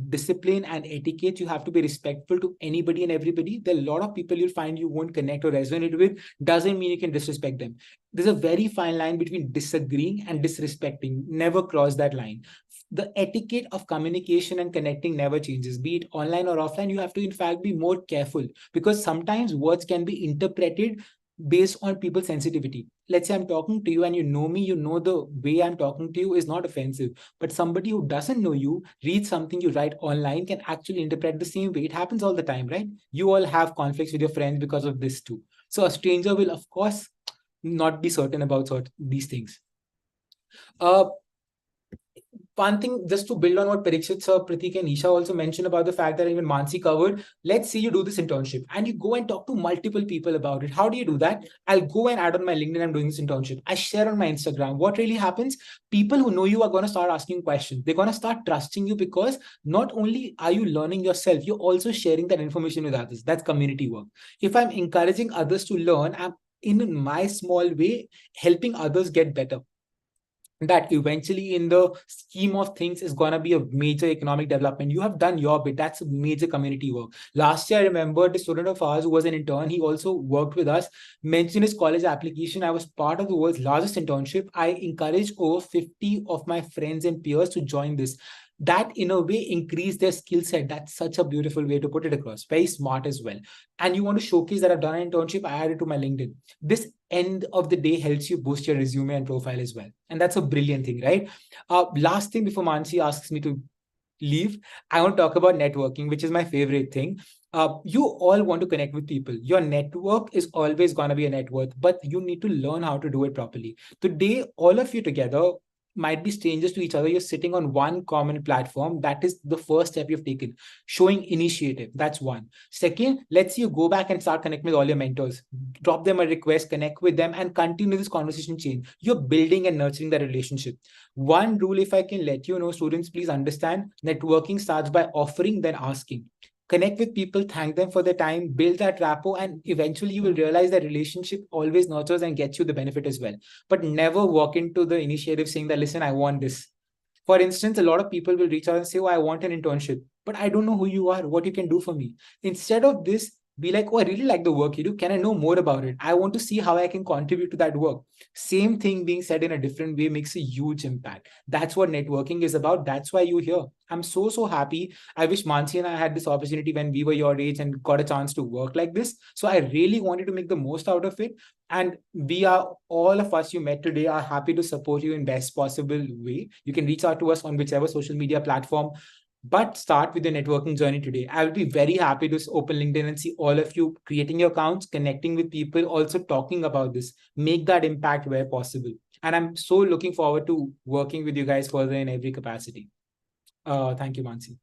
discipline and etiquette. You have to be respectful to anybody and everybody. There are a lot of people you'll find you won't connect or resonate with. Doesn't mean you can disrespect them. There's a very fine line between disagreeing and disrespecting. Never cross that line. The etiquette of communication and connecting never changes. Be it online or offline, you have to in fact be more careful, because sometimes words can be interpreted based on people's sensitivity. Let's say I'm talking to you and you know me, you know the way I'm talking to you is not offensive, but somebody who doesn't know you, reads something you write online, can actually interpret the same way. It happens all the time, right? You all have conflicts with your friends because of this too. So a stranger will, of course, not be certain about these things. One thing, just to build on what Parikshit sir, Pratik and Isha also mentioned about the fact that even Mansi covered, let's say you do this internship and you go and talk to multiple people about it. How do you do that? I'll go and add on my LinkedIn, I'm doing this internship. I share on my Instagram. What really happens? People who know you are going to start asking questions. They're going to start trusting you, because not only are you learning yourself, you're also sharing that information with others. That's community work. If I'm encouraging others to learn, I'm in my small way helping others get better. That eventually in the scheme of things is going to be a major economic development. You have done your bit. That's a major community work. Last year, I remember the student of ours who was an intern. He also worked with us, mentioned his college application. I was part of the world's largest internship. I encouraged over 50 of my friends and peers to join this. That in a way increase their skill set. That's such a beautiful way to put it across. Very smart as well. And you want to showcase that I've done an internship, I added to my LinkedIn. This end of the day helps you boost your resume and profile as well. And that's a brilliant thing, right? Last thing before Mansi asks me to leave, I want to talk about networking, which is my favorite thing. You all want to connect with people. Your network is always going to be a net worth, but you need to learn how to do it properly. Today, all of you together might be strangers to each other. You're sitting on one common platform. That is the first step you've taken. Showing initiative. That's one. Second, let's say you go back and start connecting with all your mentors. Drop them a request, connect with them, and continue this conversation chain. You're building and nurturing that relationship. One rule, if I can let you know, students, please understand, networking starts by offering, then asking. Connect with people, thank them for their time, build that rapport, and eventually you will realize that relationship always nurtures and gets you the benefit as well. But never walk into the initiative saying that, listen, I want this. For instance, a lot of people will reach out and say, oh, I want an internship, but I don't know who you are, what you can do for me. Instead of this, be like, oh, I really like the work you do. Can I know more about it? I want to see how I can contribute to that work. Same thing being said in a different way makes a huge impact. That's what networking is about. That's why you're here. I'm so happy. I wish Mansi and I had this opportunity when we were your age and got a chance to work like this. So I really wanted to make the most out of it. And we are, all of us you met today are happy to support you in best possible way. You can reach out to us on whichever social media platform, but start with the networking journey today. I'll be very happy to open LinkedIn and see all of you creating your accounts, connecting with people, also talking about this, make that impact where possible. And I'm so looking forward to working with you guys further in every capacity. Thank you, Mansi.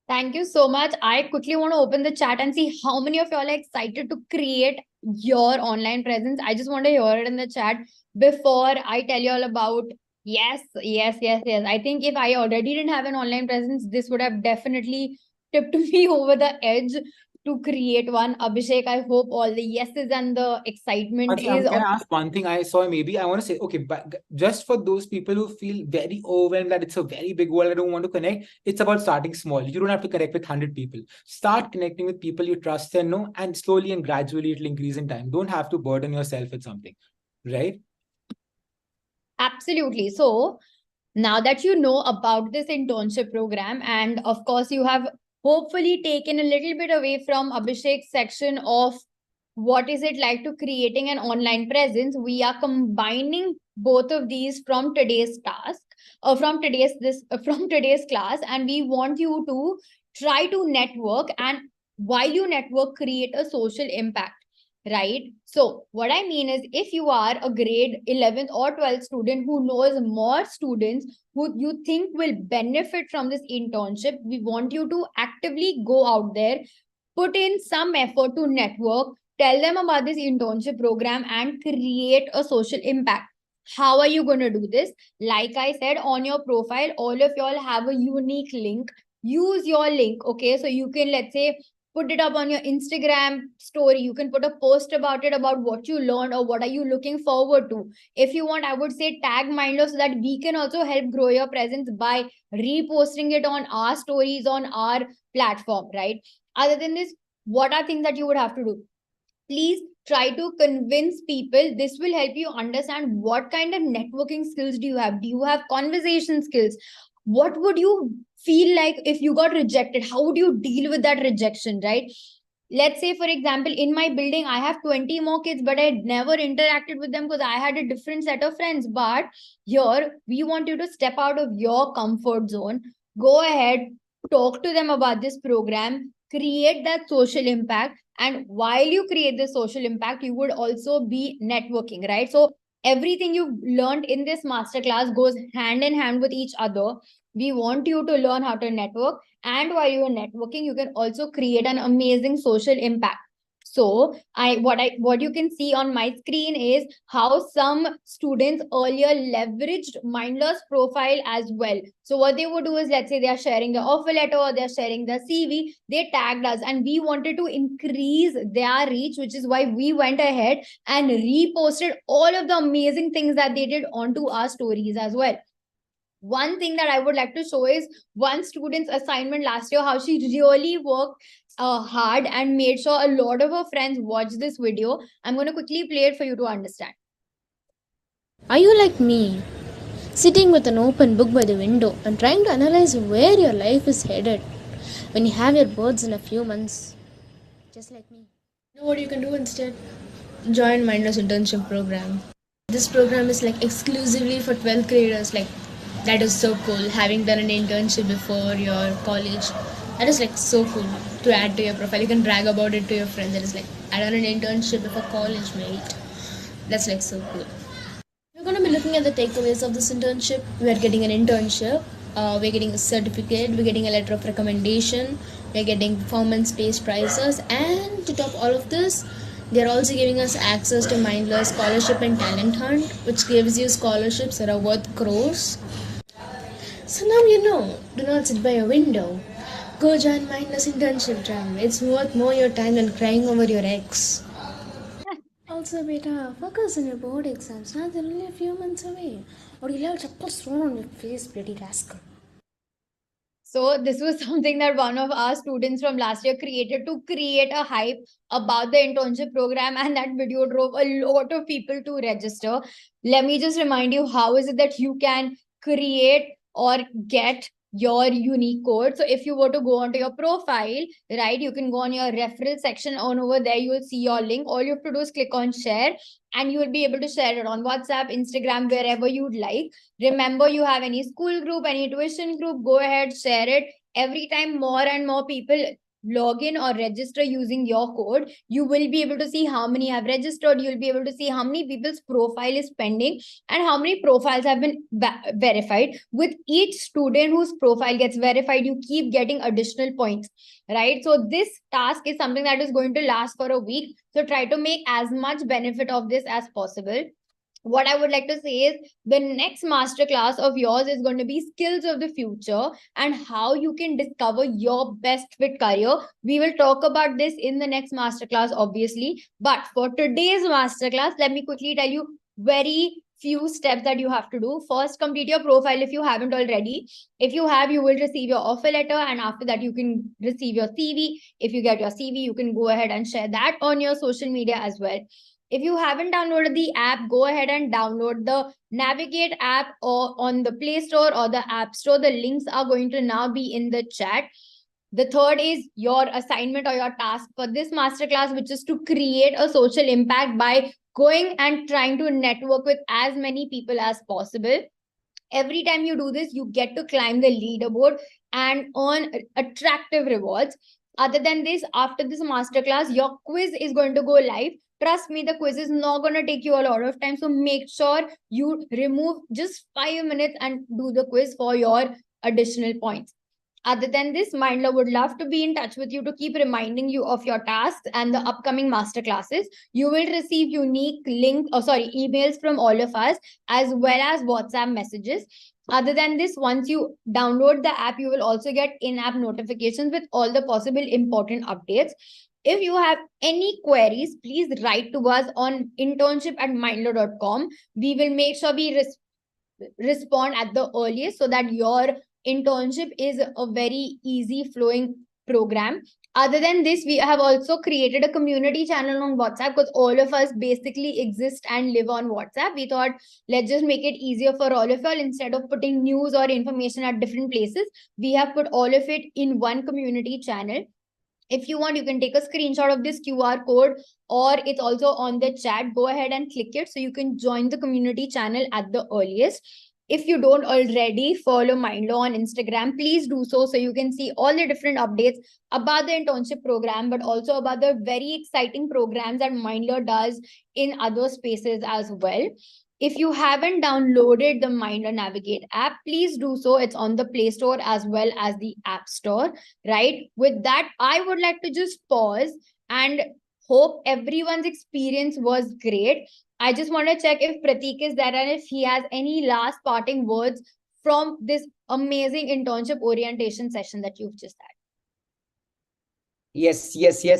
Thank you so much. I quickly want to open the chat and see how many of y'all are excited to create your online presence. I just want to hear it in the chat before I tell you all about. Yes. I think if I already didn't have an online presence, this would have definitely tipped me over the edge to create one. Abhishek, I hope all the yeses and the excitement Mansi, is. can I ask one thing? I saw maybe I want to say, okay, but just for those people who feel very overwhelmed that it's a very big world, I don't want to connect. It's about starting small. You don't have to connect with 100 people. Start connecting with people you trust and know, and slowly and gradually it'll increase in time. Don't have to burden yourself with something, right? Absolutely. So now that you know about this internship program, and of course you have hopefully taken a little bit away from Abhishek's section of what is it like to creating an online presence, we are combining both of these from today's task, from today's class, and we want you to try to network, and while you network, create a social impact. Right. So what I mean is, if you are a grade 11th or 12th student who knows more students who you think will benefit from this internship, we want you to actively go out there, put in some effort to network, tell them about this internship program, and create a social impact. How are you going to do this? Like I said, on your profile, all of y'all have a unique link. Use your link. Okay. So you can, let's say, put it up on your Instagram story. You can put a post about it, about what you learned or what are you looking forward to. If you want, I would say tag Mindler so that we can also help grow your presence by reposting it on our stories on our platform, right? Other than this, what are things that you would have to do? Please try to convince people. This will help you understand what kind of networking skills do you have. Do you have conversation skills? What would you feel like if you got rejected? How would you deal with that rejection, right? Let's say, for example, in my building, I have 20 more kids, but I never interacted with them because I had a different set of friends. But here, we want you to step out of your comfort zone. Go ahead, talk to them about this program, create that social impact. And while you create this social impact, you would also be networking, right? So everything you've learned in this masterclass goes hand in hand with each other. We want you to learn how to network, and while you're networking, you can also create an amazing social impact. So what you can see on my screen is how some students earlier leveraged Mindler's profile as well. So what they would do is, let's say they are sharing the offer letter or they're sharing the CV, they tagged us, and we wanted to increase their reach, which is why we went ahead and reposted all of the amazing things that they did onto our stories as well. One thing that I would like to show is one student's assignment last year, how she really worked hard and made sure a lot of her friends watched this video. I'm going to quickly play it for you to understand. Are you like me, sitting with an open book by the window and trying to analyze where your life is headed when you have your birds in a few months? Just like me. You know what you can do instead? Join Mindler's internship program. This program is like exclusively for 12th graders. Like That is so cool. Having done an internship before your college, that is like so cool to add to your profile. You can brag about it to your friends. That is like, I done an internship before college, mate. That's like so cool. We're going to be looking at the takeaways of this internship. We are getting an internship. We're getting a certificate. We're getting a letter of recommendation. We're getting performance-based prizes. And to top all of this, they're also giving us access to Mindler Scholarship and Talent Hunt, which gives you scholarships that are worth crores. So now you know, do not sit by a window. Go join Mindless internship drive. It's worth more your time than crying over your ex. Also, beta, focus on your board exams. Now they're only a few months away. Or you'll have chappals thrown on your face, bloody rascal. So this was something that one of our students from last year created to create a hype about the internship program, and that video drove a lot of people to register. Let me just remind you, how is it that you can create or get your unique code? So if you were to go onto your profile, right, you can go on your referral section. On over there, you will see your link. All you have to do is click on share, and you will be able to share it on WhatsApp, Instagram, wherever you'd like. Remember, you have any school group, any tuition group, go ahead, share it. Every time more and more people log in or register using your code, you will be able to see how many have registered. You'll be able to see how many people's profile is pending and how many profiles have been verified. With each student whose profile gets verified, you keep getting additional points, right? So this task is something that is going to last for a week. So try to make as much benefit of this as possible. What I would like to say is the next masterclass of yours is going to be skills of the future and how you can discover your best fit career. We will talk about this in the next masterclass, obviously. But for today's masterclass, let me quickly tell you very few steps that you have to do. First, complete your profile if you haven't already. If you have, you will receive your offer letter, and after that, you can receive your CV. If you get your CV, you can go ahead and share that on your social media as well. If you haven't downloaded the app, go ahead and download the Navigate app or on the Play Store or the App Store. The links are going to now be in the chat. The third is your assignment or your task for this masterclass, which is to create a social impact by going and trying to network with as many people as possible. Every time you do this, you get to climb the leaderboard and earn attractive rewards. Other than this, after this masterclass, your quiz is going to go live. Trust me, the quiz is not going to take you a lot of time. So make sure you remove just 5 minutes and do the quiz for your additional points. Other than this, Mindler would love to be in touch with you to keep reminding you of your tasks and the upcoming masterclasses. You will receive unique emails from all of us, as well as WhatsApp messages. Other than this, once you download the app, you will also get in-app notifications with all the possible important updates. If you have any queries, please write to us on internship@mindler.com. We will make sure we respond at the earliest so that your internship is a very easy flowing program. Other than this, we have also created a community channel on WhatsApp because all of us basically exist and live on WhatsApp. We thought, let's just make it easier for all of y'all. Instead of putting news or information at different places, we have put all of it in one community channel. If you want, you can take a screenshot of this QR code, or it's also on the chat. Go ahead and click it so you can join the community channel at the earliest. If you don't already follow Mindler on Instagram, please do so you can see all the different updates about the internship program, but also about the very exciting programs that Mindler does in other spaces as well. If you haven't downloaded the Mindler Navigate app, please do so. It's on the Play Store as well as the App Store, right? With that, I would like to just pause and hope everyone's experience was great. I just want to check if Pratik is there and if he has any last parting words from this amazing internship orientation session that you've just had. Yes,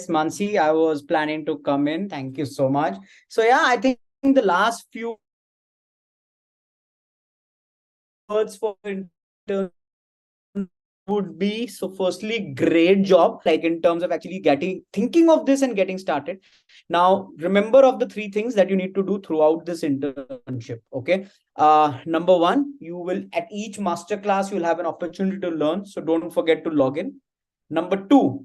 Mansi. I was planning to come in. Thank you so much. So yeah, I think the last few words for intern would be, so firstly, great job, like in terms of actually thinking of this and getting started. Now, remember of the 3 things that you need to do throughout this internship. Okay. Number 1, you will at each masterclass, you'll have an opportunity to learn. So don't forget to log in. Number 2,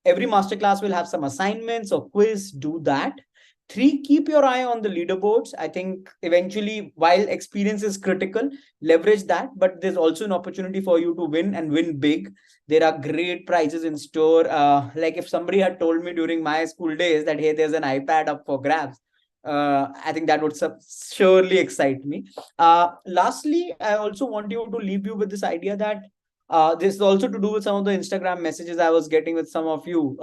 every masterclass will have some assignments or quiz. Do that. 3, keep your eye on the leaderboards. I think eventually, while experience is critical, leverage that, but there's also an opportunity for you to win and win big. There are great prizes in store. Like if somebody had told me during my school days that, hey, there's an iPad up for grabs, I think that would surely excite me. Lastly, I also want you to leave you with this idea that this is also to do with some of the Instagram messages I was getting with some of you.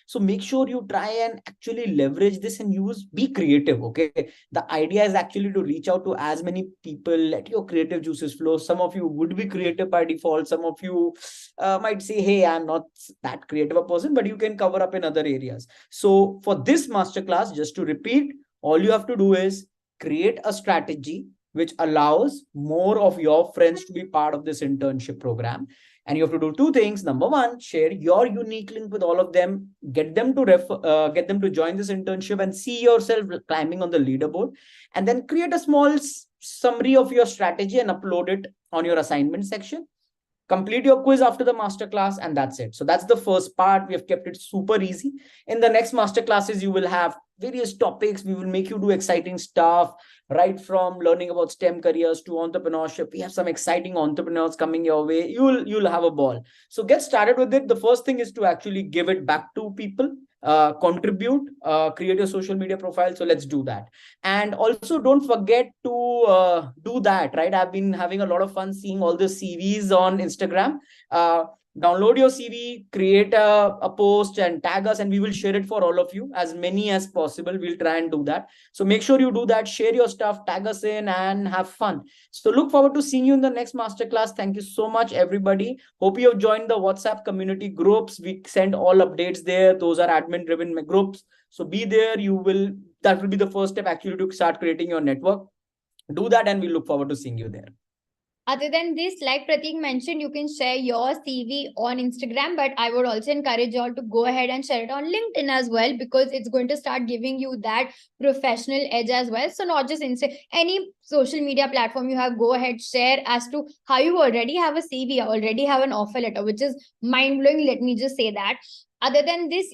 So make sure you try and actually leverage this and be creative. Okay. The idea is actually to reach out to as many people, let your creative juices flow. Some of you would be creative by default. Some of you might say, hey, I'm not that creative a person, but you can cover up in other areas. So for this masterclass, just to repeat, all you have to do is create a strategy which allows more of your friends to be part of this internship program. And you have to do 2 things. Number 1, share your unique link with all of them, get them to join this internship and see yourself climbing on the leaderboard, and then create a small summary of your strategy and upload it on your assignment section. Complete your quiz after the masterclass, and that's it. So that's the first part. We have kept it super easy. In the next masterclasses, you will have various topics. We will make you do exciting stuff, right from learning about STEM careers to entrepreneurship. We have some exciting entrepreneurs coming your way. You'll have a ball. So get started with it. The first thing is to actually give it back to people, contribute, create your social media profile. So let's do that. And also don't forget to do that, right? I've been having a lot of fun seeing all the CVs on Instagram. Download your CV, create a post and tag us, and we will share it for all of you, as many as possible. We'll try and do that. So make sure you do that, share your stuff, tag us in, and have fun. So look forward to seeing you in the next masterclass. Thank you so much, everybody. Hope you have joined the WhatsApp community groups. We send all updates there. Those are admin driven groups. So be there. That will be the first step actually to start creating your network. Do that, and we look forward to seeing you there. Other than this, like Prateek mentioned, you can share your CV on Instagram, but I would also encourage you all to go ahead and share it on LinkedIn as well, because it's going to start giving you that professional edge as well. So not just any social media platform you have, go ahead, share as to how you already have a CV, already have an offer letter, which is mind-blowing. Let me just say that. Other than this,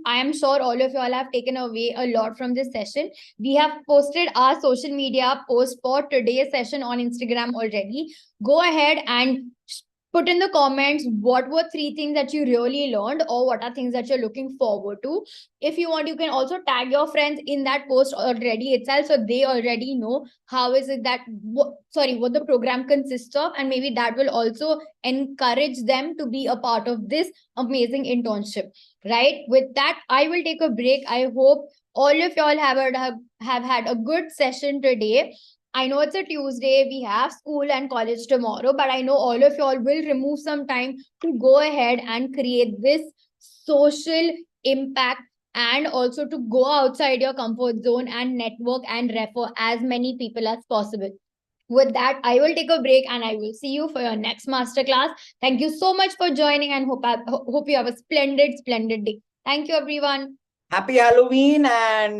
I am sure all of you all have taken away a lot from this session. We have posted our social media post for today's session on Instagram already. Go ahead and put in the comments what were 3 things that you really learned, or what are things that you're looking forward to. If you want, you can also tag your friends in that post already itself, so they already know how is it that what the program consists of, and maybe that will also encourage them to be a part of this amazing internship. Right, with that, I will take a break. I hope all of y'all have had a good session today. I know it's a Tuesday, we have school and college tomorrow, but I know all of y'all will remove some time to go ahead and create this social impact, and also to go outside your comfort zone and network and refer as many people as possible. With that, I will take a break, and I will see you for your next masterclass. Thank you so much for joining, and hope you have a splendid day. Thank you, everyone. Happy Halloween, and